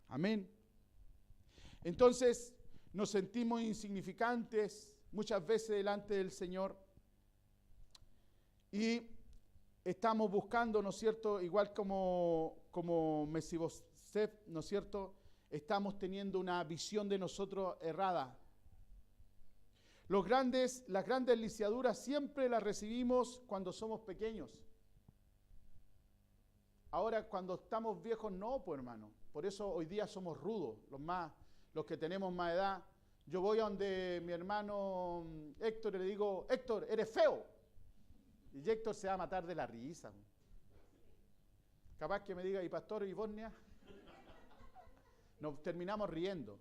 Amén. Entonces, nos sentimos insignificantes muchas veces delante del Señor. Y estamos buscando, ¿no es cierto? Igual como Mesibosef, ¿no es cierto? Estamos teniendo una visión de nosotros errada. Las grandes lisiaduras siempre las recibimos cuando somos pequeños. Ahora cuando estamos viejos no, pues hermano. Por eso hoy día somos rudos, los que tenemos más edad. Yo voy a donde mi hermano Héctor y le digo, Héctor, eres feo. Y Héctor se va a matar de la risa. Capaz que me diga, ¿y pastor, y Bosnia? Nos terminamos riendo.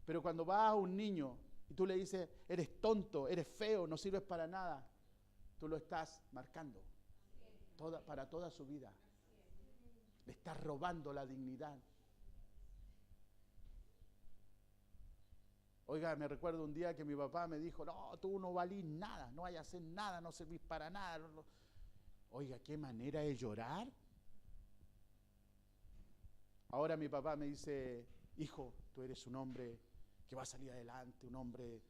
Pero cuando vas a un niño y tú le dices, eres tonto, eres feo, no sirves para nada, tú lo estás marcando para toda su vida. Le estás robando la dignidad. Oiga, me recuerdo un día que mi papá me dijo, no, tú no valís nada, no vayas a hacer nada, no servís para nada. Oiga, qué manera de llorar. Ahora mi papá me dice, hijo, tú eres un hombre que va a salir adelante, un hombre,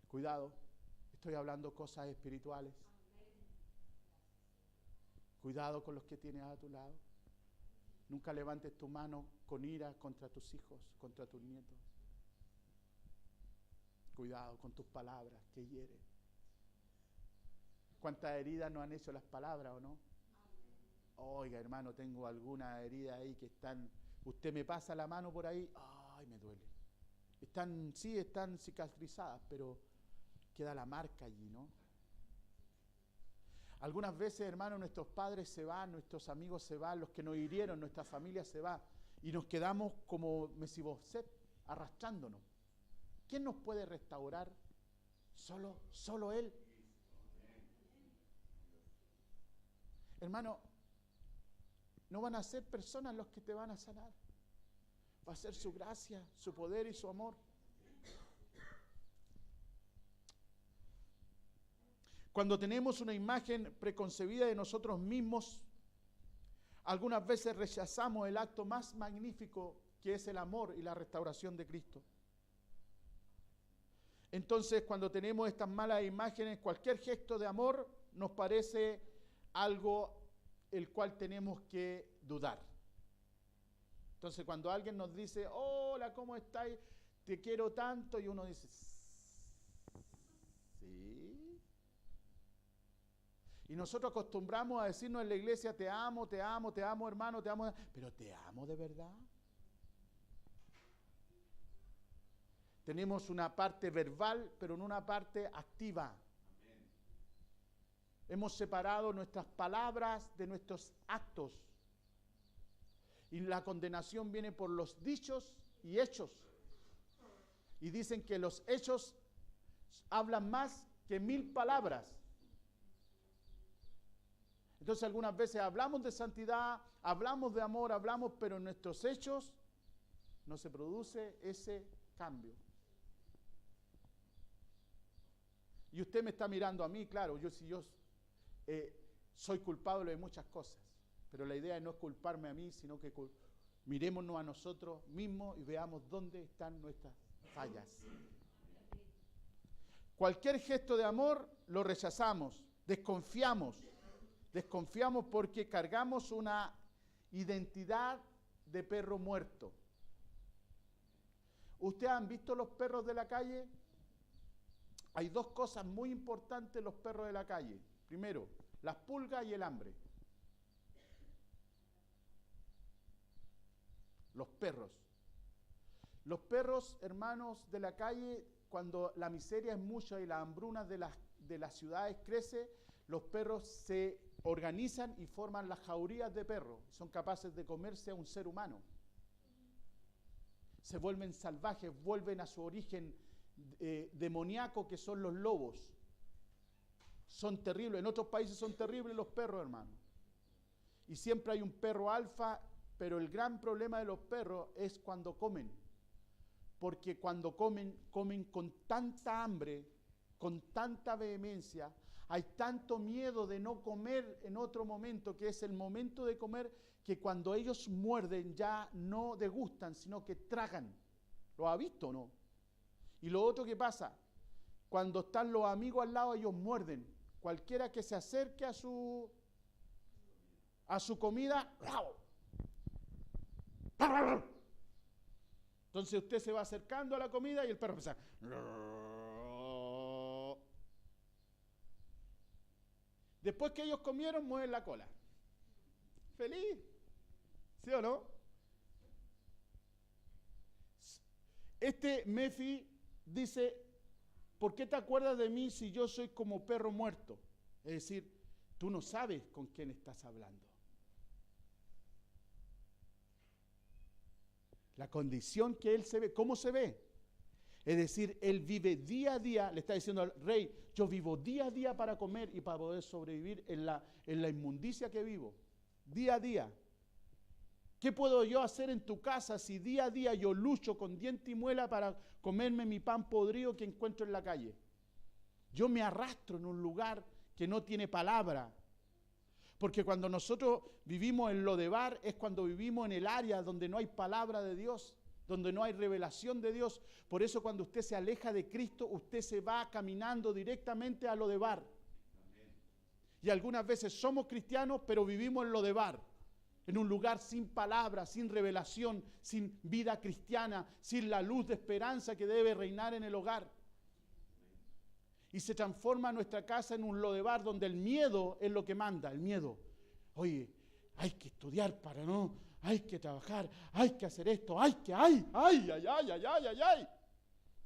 Cuidado, estoy hablando cosas espirituales. Cuidado con los que tienes a tu lado. Nunca levantes tu mano con ira contra tus hijos, contra tus nietos. Cuidado con tus palabras que hieren. ¿Cuántas heridas nos han hecho las palabras o no? Oiga, hermano, tengo alguna herida ahí que están... Usted me pasa la mano por ahí, ay, me duele. Están cicatrizadas, pero queda la marca allí, ¿no? Algunas veces, hermano, nuestros padres se van, nuestros amigos se van, los que nos hirieron, nuestra familia se va, y nos quedamos como Mesiboset, arrastrándonos. ¿Quién nos puede restaurar? Solo Él. Hermano, no van a ser personas los que te van a sanar. Va a ser su gracia, su poder y su amor. Cuando tenemos una imagen preconcebida de nosotros mismos, algunas veces rechazamos el acto más magnífico que es el amor y la restauración de Cristo. Entonces, cuando tenemos estas malas imágenes, cualquier gesto de amor nos parece algo el cual tenemos que dudar. Entonces, cuando alguien nos dice, hola, ¿cómo estás? Te quiero tanto, y uno dice, sí. Y nosotros acostumbramos a decirnos en la iglesia, te amo, hermano, te amo, pero ¿te amo de verdad? Tenemos una parte verbal, pero no una parte activa. Amén. Hemos separado nuestras palabras de nuestros actos. Y la condenación viene por los dichos y hechos. Y dicen que los hechos hablan más que 1000 palabras. Entonces algunas veces hablamos de santidad, hablamos de amor, pero en nuestros hechos no se produce ese cambio. Y usted me está mirando a mí, claro, yo soy culpable de muchas cosas, pero la idea no es culparme a mí, sino que mirémonos a nosotros mismos y veamos dónde están nuestras fallas. Cualquier gesto de amor lo rechazamos, desconfiamos porque cargamos una identidad de perro muerto. ¿Ustedes han visto los perros de la calle? Hay dos cosas muy importantes en los perros de la calle. Primero, las pulgas y el hambre. Los perros. Los perros, hermanos, de la calle, cuando la miseria es mucha y la hambruna de las ciudades crece, los perros se organizan y forman las jaurías de perros. Son capaces de comerse a un ser humano. Se vuelven salvajes, vuelven a su origen demoníaco, que son los lobos. Son terribles. En otros países son terribles los perros, hermano. Y siempre hay un perro alfa, pero el gran problema de los perros es cuando comen. Porque cuando comen con tanta hambre, con tanta vehemencia, hay tanto miedo de no comer en otro momento, que es el momento de comer, que cuando ellos muerden ya no degustan, sino que tragan. ¿Lo ha visto o no? Y lo otro que pasa, cuando están los amigos al lado, ellos muerden. Cualquiera que se acerque a su comida, entonces usted se va acercando a la comida y el perro empieza. Después que ellos comieron, mueven la cola. Feliz. ¿Sí o no? Este Mefi dice, ¿por qué te acuerdas de mí si yo soy como perro muerto? Es decir, tú no sabes con quién estás hablando. La condición que él se ve, ¿cómo se ve? Es decir, él vive día a día, le está diciendo al rey, yo vivo día a día para comer y para poder sobrevivir en la inmundicia que vivo. Día a día. ¿Qué puedo yo hacer en tu casa si día a día yo lucho con diente y muela para comerme mi pan podrido que encuentro en la calle? Yo me arrastro en un lugar que no tiene palabra. Porque cuando nosotros vivimos en Lodebar es cuando vivimos en el área donde no hay palabra de Dios, donde no hay revelación de Dios. Por eso cuando usted se aleja de Cristo, usted se va caminando directamente a Lodebar. Y algunas veces somos cristianos, pero vivimos en Lodebar, en un lugar sin palabra, sin revelación, sin vida cristiana, sin la luz de esperanza que debe reinar en el hogar. Y se transforma nuestra casa en un lodebar donde el miedo es lo que manda, el miedo. Oye, hay que estudiar para no, hay que trabajar, hay que hacer esto, ay.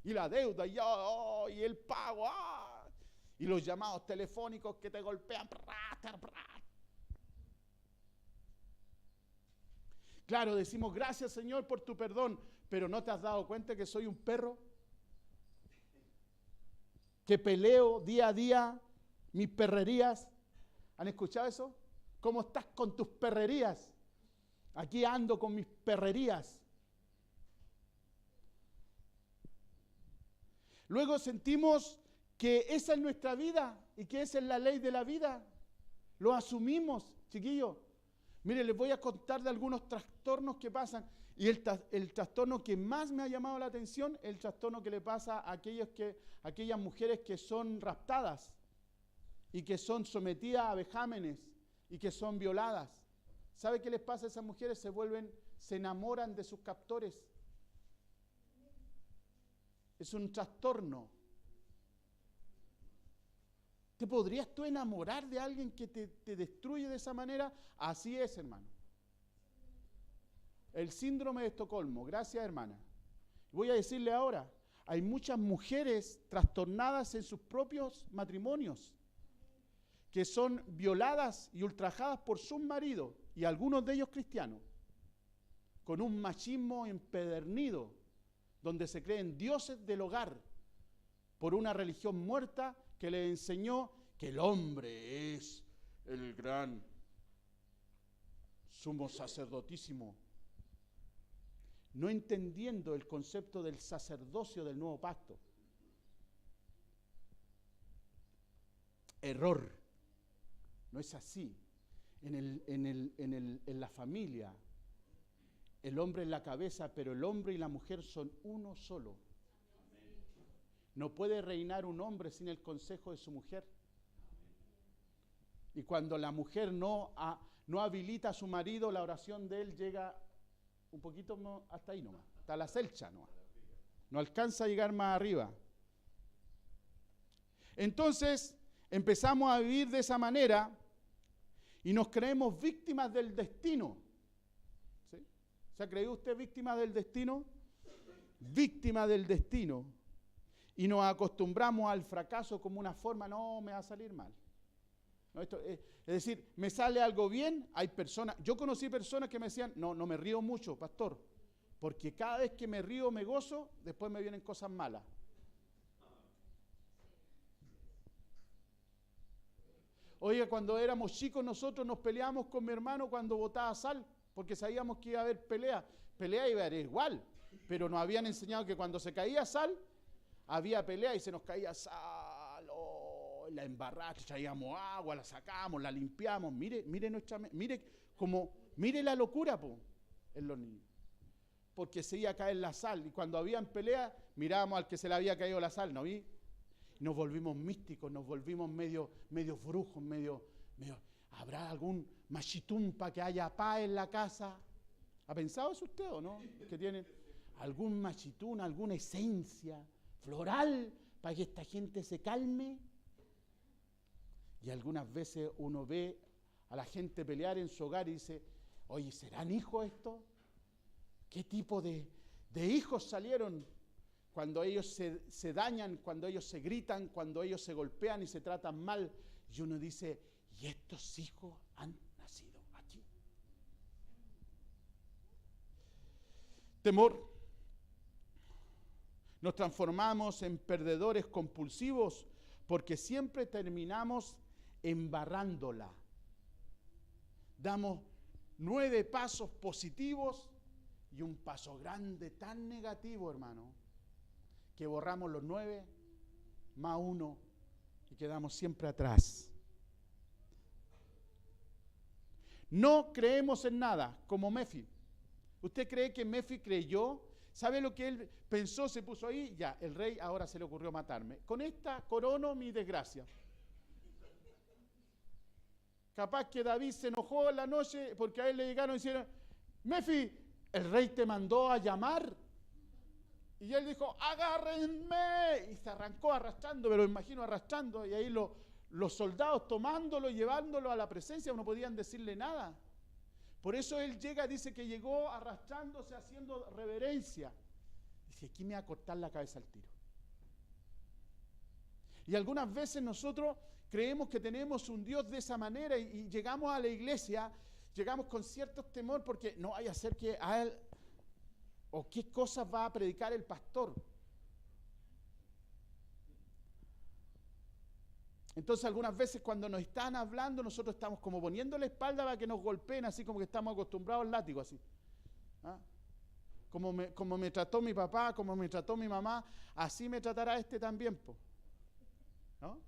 Y la deuda, y el pago, y los llamados telefónicos que te golpean. Claro, decimos gracias Señor por tu perdón, pero ¿no te has dado cuenta que soy un perro? Que peleo día a día mis perrerías. ¿Han escuchado eso? ¿Cómo estás con tus perrerías? Aquí ando con mis perrerías. Luego sentimos que esa es nuestra vida y que esa es la ley de la vida. Lo asumimos, chiquillos. Mire, les voy a contar de algunos trastornos que pasan. Y el trastorno que más me ha llamado la atención es el trastorno que le pasa a aquellas mujeres que son raptadas y que son sometidas a vejámenes y que son violadas. ¿Sabe qué les pasa a esas mujeres? Se enamoran de sus captores. Es un trastorno. ¿Te podrías tú enamorar de alguien que te destruye de esa manera? Así es, hermano. El síndrome de Estocolmo. Gracias, hermana. Voy a decirle ahora, hay muchas mujeres trastornadas en sus propios matrimonios, que son violadas y ultrajadas por sus maridos, y algunos de ellos cristianos, con un machismo empedernido, donde se creen dioses del hogar, por una religión muerta que les enseñó que el hombre es el gran sumo sacerdotísimo, no entendiendo el concepto del sacerdocio del nuevo pacto. Error. No es así. En la familia, el hombre es la cabeza, pero el hombre y la mujer son uno solo. No puede reinar un hombre sin el consejo de su mujer. Y cuando la mujer no habilita a su marido, la oración de él llega un poquito hasta ahí nomás, hasta la celcha nomás. No alcanza a llegar más arriba. Entonces, empezamos a vivir de esa manera y nos creemos víctimas del destino. ¿Sí? ¿Se ha creído usted víctima del destino? Víctima del destino. Y nos acostumbramos al fracaso como una forma, no, me va a salir mal. No, es decir, me sale algo bien, yo conocí personas que me decían, no me río mucho, pastor, porque cada vez que me río me gozo, después me vienen cosas malas. Oiga, cuando éramos chicos nosotros nos peleábamos con mi hermano cuando botaba sal, porque sabíamos que iba a haber pelea. Pelea iba a haber igual, pero nos habían enseñado que cuando se caía sal, había pelea y se nos caía sal, la embarrada, traíamos agua, la sacamos, la limpiamos. Mire la locura en los niños. Porque se iba a caer la sal y cuando habían pelea, mirábamos al que se le había caído la sal, ¿no vi? Nos volvimos místicos, nos volvimos medio brujos, medio. ¿Habrá algún machitún para que haya paz en la casa? ¿Ha pensado eso usted o no? Que tienen algún machitún, alguna esencia floral para que esta gente se calme. Y algunas veces uno ve a la gente pelear en su hogar y dice, oye, ¿serán hijos estos? ¿Qué tipo de hijos salieron cuando ellos se dañan, cuando ellos se gritan, cuando ellos se golpean y se tratan mal? Y uno dice, ¿y estos hijos han nacido aquí? Temor. Nos transformamos en perdedores compulsivos porque siempre terminamos embarrándola. Damos 9 pasos positivos y un paso grande tan negativo, hermano, que borramos los 9 más 1 y quedamos siempre atrás. No creemos en nada, como Mefi. ¿Usted cree que Mefi creyó? ¿Sabe lo que él pensó? Se puso ahí, ya, el rey ahora se le ocurrió matarme. Con esta corono mi desgracia. Capaz que David se enojó en la noche porque a él le llegaron y dijeron, Mefi, el rey te mandó a llamar. Y él dijo, agárrenme. Y se arrancó arrastrando, me lo imagino arrastrando. Y ahí los soldados tomándolo, llevándolo a la presencia, no podían decirle nada. Por eso él llega, dice que llegó arrastrándose, haciendo reverencia. Dice, aquí me va a cortar la cabeza al tiro. Y algunas veces nosotros creemos que tenemos un Dios de esa manera y llegamos a la iglesia, llegamos con cierto temor porque no vaya a ser que a él, o qué cosas va a predicar el pastor. Entonces algunas veces cuando nos están hablando nosotros estamos como poniendo la espalda para que nos golpeen, así como que estamos acostumbrados al látigo, así. ¿Ah? Como me trató mi papá, como me trató mi mamá, así me tratará este también, po. ¿No?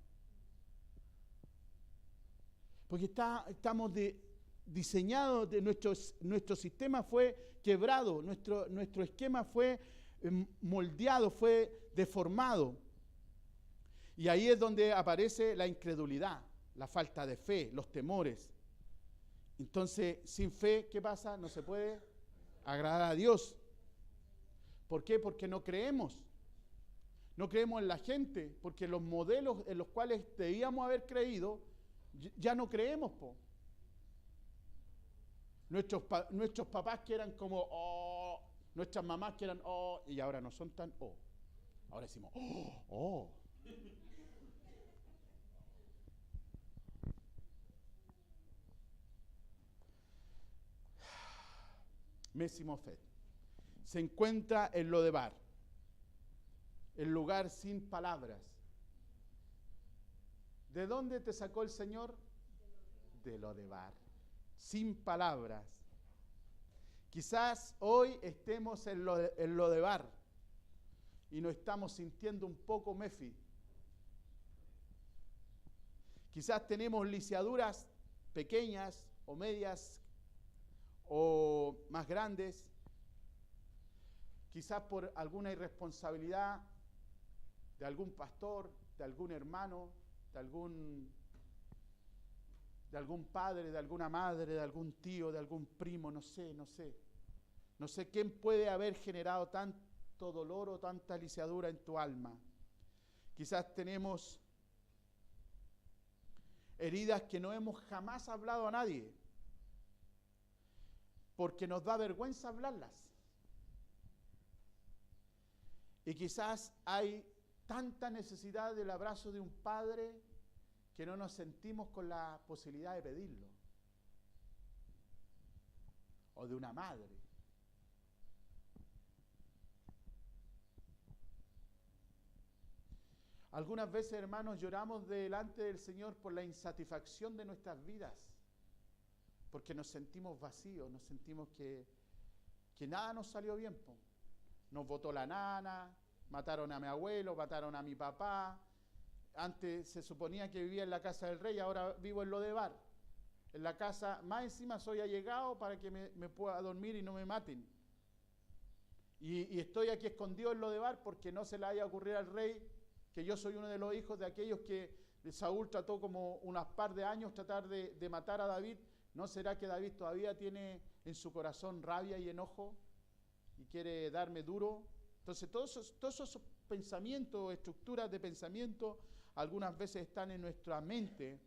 Porque estamos diseñados, nuestro sistema fue quebrado, nuestro esquema fue moldeado, fue deformado. Y ahí es donde aparece la incredulidad, la falta de fe, los temores. Entonces, sin fe, ¿qué pasa? No se puede agradar a Dios. ¿Por qué? Porque no creemos. No creemos en la gente, porque los modelos en los cuales debíamos haber creído, ya no creemos, po. Nuestros papás que eran como, oh, nuestras mamás que eran, oh, y ahora no son tan, oh. Ahora decimos, oh, oh. Mesimofet se encuentra en Lodebar, el lugar sin palabras. ¿De dónde te sacó el Señor? De Lodebar, sin palabras. Quizás hoy estemos en Lodebar y nos estamos sintiendo un poco Mefi. Quizás tenemos lisiaduras pequeñas o medias o más grandes, quizás por alguna irresponsabilidad de algún pastor, de algún hermano, de algún padre, de alguna madre, de algún tío, de algún primo, no sé. No sé quién puede haber generado tanto dolor o tanta lisiadura en tu alma. Quizás tenemos heridas que no hemos jamás hablado a nadie, porque nos da vergüenza hablarlas. Y quizás hay tanta necesidad del abrazo de un padre que no nos sentimos con la posibilidad de pedirlo. O de una madre. Algunas veces, hermanos, lloramos delante del Señor por la insatisfacción de nuestras vidas. Porque nos sentimos vacíos, nos sentimos que nada nos salió bien, po. Nos botó la nana, mataron a mi abuelo, mataron a mi papá. Antes se suponía que vivía en la casa del rey, ahora vivo en Lodebar. En la casa, más encima soy allegado para que me pueda dormir y no me maten. Y estoy aquí escondido en Lodebar porque no se le haya ocurrido al rey que yo soy uno de los hijos de aquellos que Saúl trató como unos par de años tratar de matar a David. ¿No será que David todavía tiene en su corazón rabia y enojo y quiere darme duro? Entonces todos esos pensamientos, estructuras de pensamiento, algunas veces están en nuestra mente.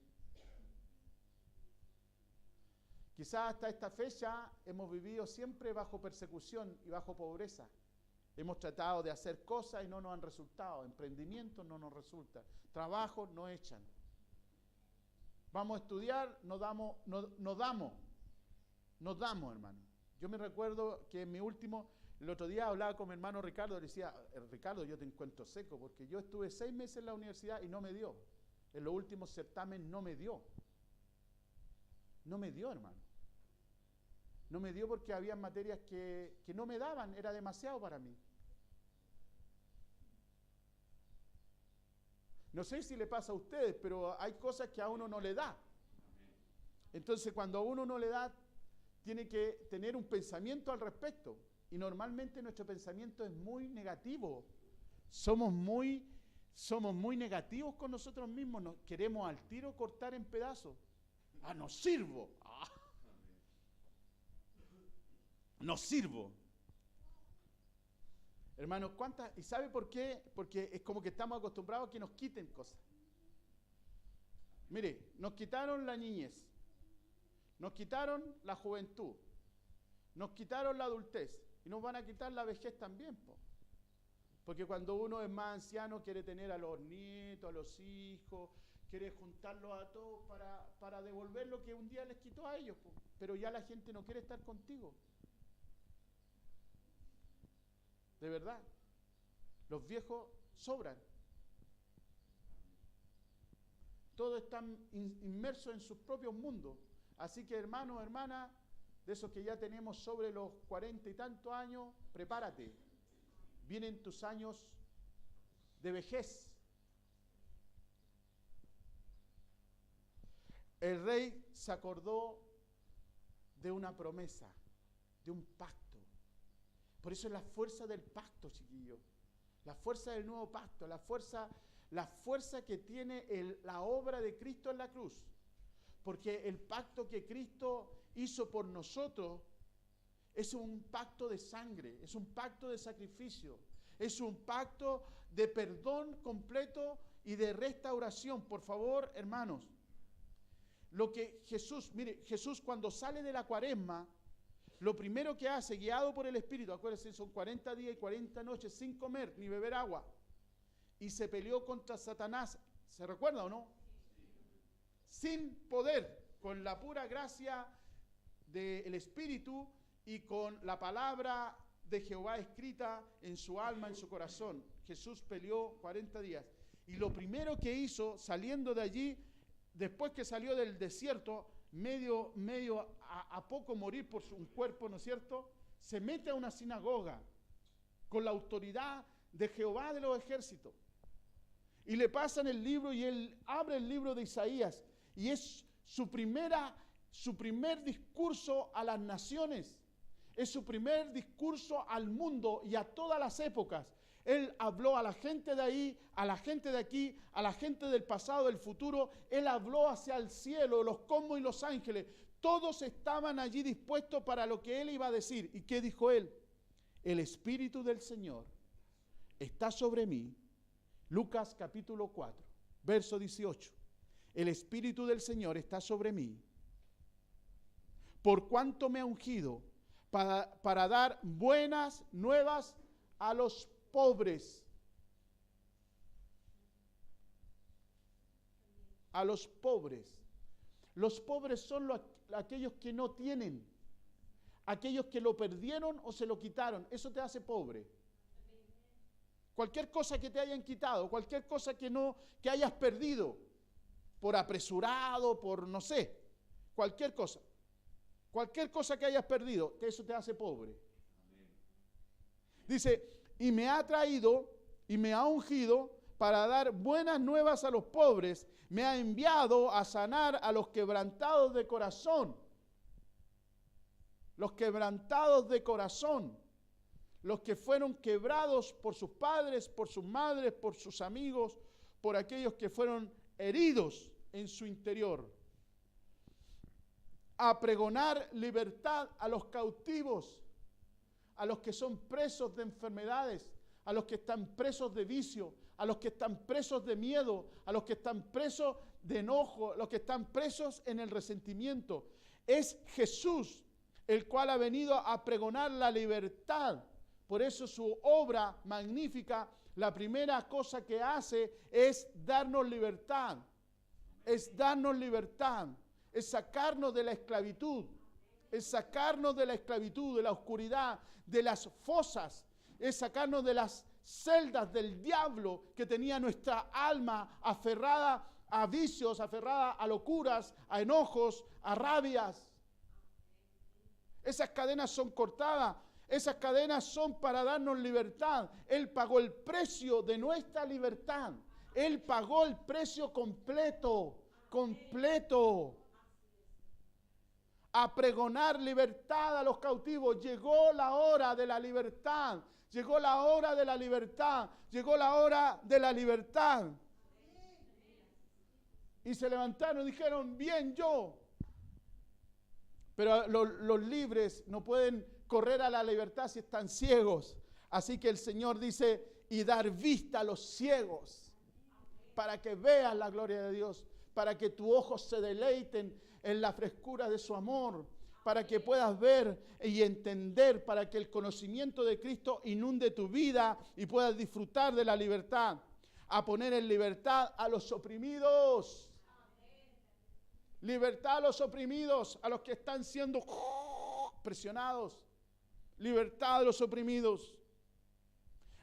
Quizás hasta esta fecha hemos vivido siempre bajo persecución y bajo pobreza. Hemos tratado de hacer cosas y no nos han resultado. Emprendimientos no nos resulta. Trabajos no echan. Vamos a estudiar, nos damos, hermano. Yo me recuerdo que el otro día hablaba con mi hermano Ricardo, le decía, Ricardo, yo te encuentro seco, porque yo estuve 6 meses en la universidad y no me dio. En los últimos certámenes no me dio. No me dio, hermano. No me dio porque había materias que no me daban, era demasiado para mí. No sé si le pasa a ustedes, pero hay cosas que a uno no le da. Entonces, cuando a uno no le da, tiene que tener un pensamiento al respecto. Y normalmente nuestro pensamiento es muy negativo. Somos muy negativos con nosotros mismos. Nos queremos al tiro cortar en pedazos. Ah, no sirvo. Ah. No sirvo. Hermanos, ¿cuántas? ¿Y sabe por qué? Porque es como que estamos acostumbrados a que nos quiten cosas. Mire, nos quitaron la niñez, nos quitaron la juventud, nos quitaron la adultez y nos van a quitar la vejez también, po. Porque cuando uno es más anciano quiere tener a los nietos, a los hijos, quiere juntarlos a todos para devolver lo que un día les quitó a ellos, po. Pero ya la gente no quiere estar contigo. De verdad, los viejos sobran. Todos están inmersos en sus propios mundos. Así que hermano, hermana, de esos que ya tenemos sobre los 40 y tantos años, prepárate. Vienen tus años de vejez. El rey se acordó de una promesa, de un pacto. Por eso es la fuerza del pacto, chiquillos. La fuerza del nuevo pacto, la fuerza que tiene la obra de Cristo en la cruz. Porque el pacto que Cristo hizo por nosotros es un pacto de sangre, es un pacto de sacrificio, es un pacto de perdón completo y de restauración. Por favor, hermanos, lo que Jesús, mire, Jesús cuando sale de la cuaresma, lo primero que hace, guiado por el Espíritu, acuérdense, son 40 días y 40 noches sin comer ni beber agua, y se peleó contra Satanás. ¿Se recuerda o no? Sin poder, con la pura gracia del Espíritu y con la palabra de Jehová escrita en su alma, en su corazón. Jesús peleó 40 días. Y lo primero que hizo, saliendo de allí, después que salió del desierto, medio a poco morir por un cuerpo, ¿no es cierto?, se mete a una sinagoga con la autoridad de Jehová de los ejércitos. Y le pasan el libro y él abre el libro de Isaías. Y es su primer discurso a las naciones. Es su primer discurso al mundo y a todas las épocas. Él habló a la gente de ahí, a la gente de aquí, a la gente del pasado, del futuro. Él habló hacia el cielo, los cosmos y los ángeles. Todos estaban allí dispuestos para lo que él iba a decir. ¿Y qué dijo él? El Espíritu del Señor está sobre mí. Lucas capítulo 4, verso 18. El Espíritu del Señor está sobre mí, por cuanto me ha ungido para dar buenas nuevas a los pobres. A los pobres. Los pobres son aquellos que no tienen, aquellos que lo perdieron o se lo quitaron. Eso te hace pobre. Cualquier cosa que te hayan quitado, cualquier cosa que hayas perdido, por apresurado, por no sé, cualquier cosa que hayas perdido, que eso te hace pobre. Dice, y me ha traído y me ha ungido para dar buenas nuevas a los pobres, me ha enviado a sanar a los quebrantados de corazón. Los quebrantados de corazón, los que fueron quebrados por sus padres, por sus madres, por sus amigos, por aquellos que fueron heridos en su interior. A pregonar libertad a los cautivos, a los que son presos de enfermedades, a los que están presos de vicio, a los que están presos de miedo, a los que están presos de enojo, a los que están presos en el resentimiento. Es Jesús el cual ha venido a pregonar la libertad. Por eso su obra magnífica, la primera cosa que hace es darnos libertad. Es darnos libertad. Es sacarnos de la esclavitud. Es sacarnos de la esclavitud, de la oscuridad, de las fosas. Es sacarnos de las celdas del diablo que tenía nuestra alma aferrada a vicios, aferrada a locuras, a enojos, a rabias. Esas cadenas son cortadas. Esas cadenas son para darnos libertad. Él pagó el precio de nuestra libertad. Él pagó el precio completo. A pregonar libertad a los cautivos. Llegó la hora de la libertad. Llegó la hora de la libertad. Llegó la hora de la libertad. Y se levantaron y dijeron, bien yo. Pero los libres no pueden correr a la libertad si están ciegos. Así que el Señor dice, y dar vista a los ciegos, para que veas la gloria de Dios, para que tus ojos se deleiten en la frescura de su amor, para que puedas ver y entender, para que el conocimiento de Cristo inunde tu vida y puedas disfrutar de la libertad, a poner en libertad a los oprimidos. Libertad a los oprimidos, a los que están siendo presionados. Libertad a los oprimidos.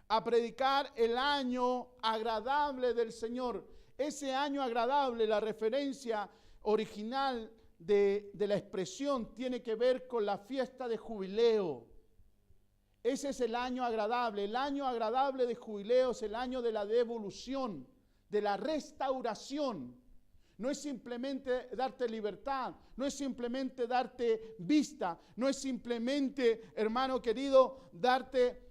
A predicar el año agradable del Señor. Ese año agradable, la referencia original de la expresión tiene que ver con la fiesta de jubileo. Ese es el año agradable. El año agradable de jubileo es el año de la devolución, de la restauración. No es simplemente darte libertad, no es simplemente darte vista, no es simplemente, hermano querido, darte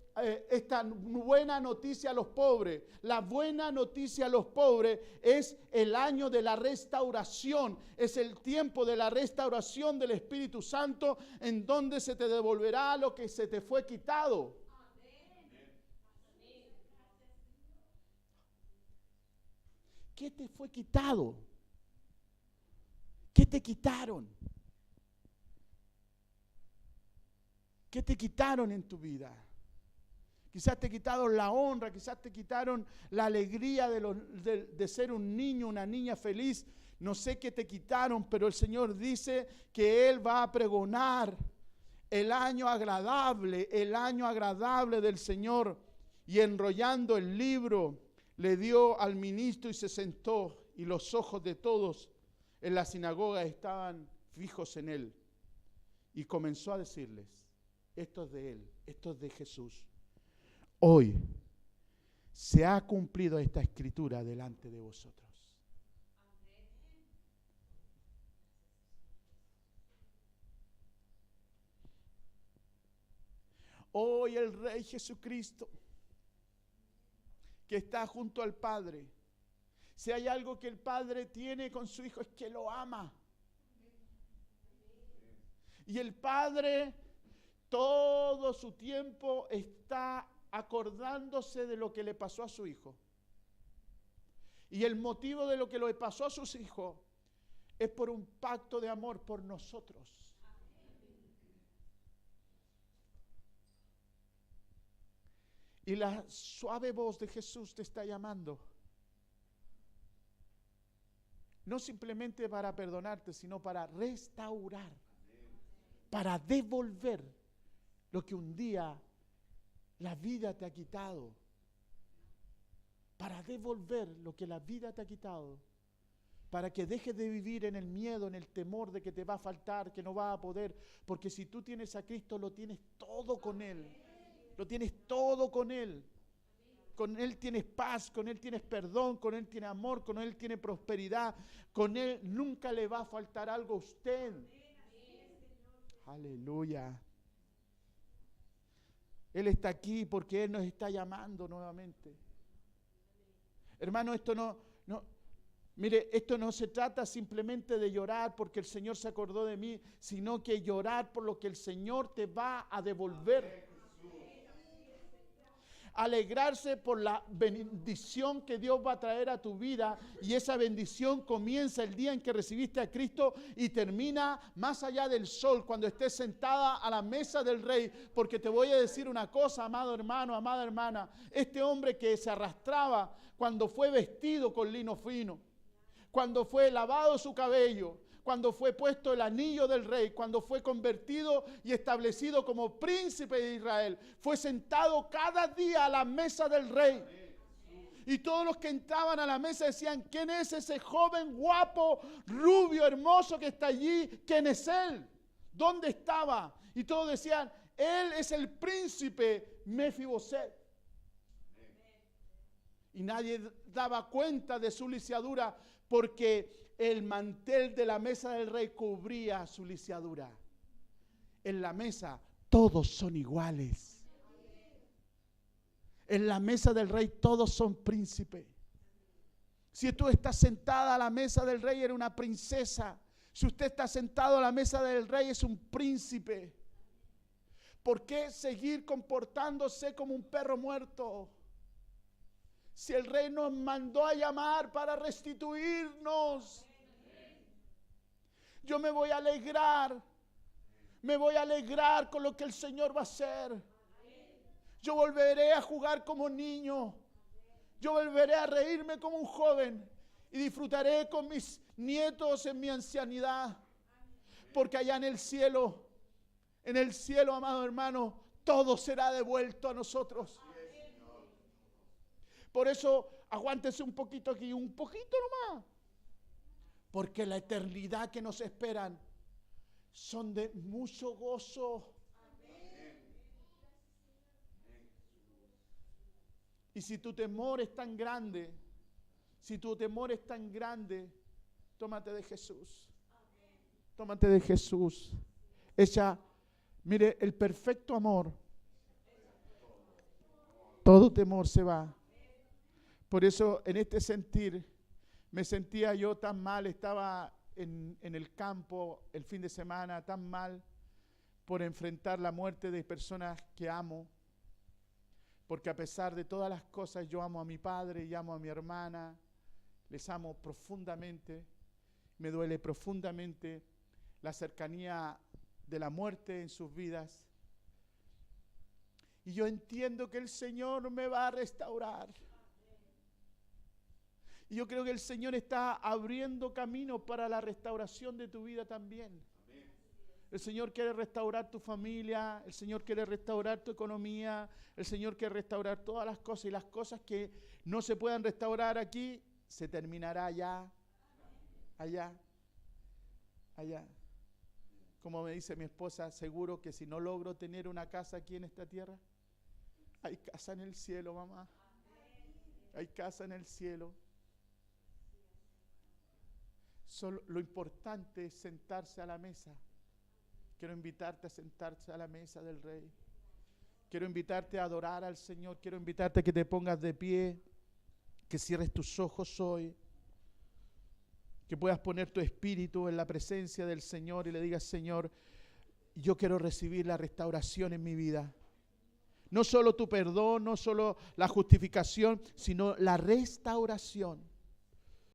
esta buena noticia a los pobres. La buena noticia a los pobres es el año de la restauración, es el tiempo de la restauración del Espíritu Santo, en donde se te devolverá lo que se te fue quitado. ¿Qué te fue quitado? ¿Qué te quitaron? ¿Qué te quitaron en tu vida? Quizás te quitaron la honra, quizás te quitaron la alegría de ser un niño, una niña feliz. No sé qué te quitaron, pero el Señor dice que Él va a pregonar el año agradable del Señor. Y enrollando el libro, le dio al ministro y se sentó, y los ojos de todos en la sinagoga estaban fijos en Él. Y comenzó a decirles, esto es de Él, esto es de Jesús. Hoy se ha cumplido esta escritura delante de vosotros. Hoy el Rey Jesucristo, que está junto al Padre, si hay algo que el Padre tiene con su Hijo es que lo ama. Y el Padre todo su tiempo está acordándose de lo que le pasó a su Hijo. Y el motivo de lo que le pasó a sus hijos es por un pacto de amor por nosotros. Y la suave voz de Jesús te está llamando. No simplemente para perdonarte, sino para restaurar, para devolver lo que un día la vida te ha quitado. Para devolver lo que la vida te ha quitado. Para que dejes de vivir en el miedo, en el temor de que te va a faltar, que no vas a poder. Porque si tú tienes a Cristo, lo tienes todo con Él. Lo tienes todo con Él. Con Él tienes paz, con Él tienes perdón, con Él tienes amor, con Él tienes prosperidad. Con Él nunca le va a faltar algo a usted. Aleluya. Él está aquí porque Él nos está llamando nuevamente. Hermano, esto no se trata simplemente de llorar porque el Señor se acordó de mí, sino que llorar por lo que el Señor te va a devolver. Alegrarse por la bendición que Dios va a traer a tu vida, y esa bendición comienza el día en que recibiste a Cristo y termina más allá del sol, cuando estés sentada a la mesa del Rey. Porque te voy a decir una cosa, amado hermano, amada hermana, este hombre que se arrastraba cuando fue vestido con lino fino, cuando fue lavado su cabello, cuando fue puesto el anillo del rey, cuando fue convertido y establecido como príncipe de Israel, fue sentado cada día a la mesa del rey. Y todos los que entraban a la mesa decían, ¿quién es ese joven guapo, rubio, hermoso que está allí? ¿Quién es él? ¿Dónde estaba? Y todos decían, él es el príncipe Mefiboset. Y nadie daba cuenta de su lisiadura, porque el mantel de la mesa del rey cubría su lisiadura. En la mesa todos son iguales. En la mesa del rey todos son príncipes. Si tú estás sentada a la mesa del rey, eres una princesa. Si usted está sentado a la mesa del rey, es un príncipe. ¿Por qué seguir comportándose como un perro muerto? Si el Rey nos mandó a llamar para restituirnos. Yo me voy a alegrar con lo que el Señor va a hacer. Yo volveré a jugar como niño. Yo volveré a reírme como un joven y disfrutaré con mis nietos en mi ancianidad. Porque allá en el cielo, amado hermano, todo será devuelto a nosotros. Por eso, aguántese un poquito aquí, un poquito nomás. Porque la eternidad que nos esperan son de mucho gozo. Y si tu temor es tan grande, tómate de Jesús. Tómate de Jesús. Mire, el perfecto amor, todo temor se va. Por eso, en este sentir, me sentía yo tan mal, estaba en el campo el fin de semana, tan mal por enfrentar la muerte de personas que amo. Porque a pesar de todas las cosas, yo amo a mi padre y amo a mi hermana, les amo profundamente, me duele profundamente la cercanía de la muerte en sus vidas. Y yo entiendo que el Señor me va a restaurar. Y yo creo que el Señor está abriendo camino para la restauración de tu vida también. El Señor quiere restaurar tu familia, el Señor quiere restaurar tu economía, el Señor quiere restaurar todas las cosas, y las cosas que no se puedan restaurar aquí, se terminará allá. Como me dice mi esposa, seguro que si no logro tener una casa aquí en esta tierra, hay casa en el cielo, mamá. Hay casa en el cielo. Solo lo importante es sentarse a la mesa. Quiero invitarte a sentarse a la mesa del Rey. Quiero invitarte a adorar al Señor. Quiero invitarte a que te pongas de pie, que cierres tus ojos hoy, que puedas poner tu espíritu en la presencia del Señor y le digas: Señor, yo quiero recibir la restauración en mi vida. No solo tu perdón, no solo la justificación, sino la restauración.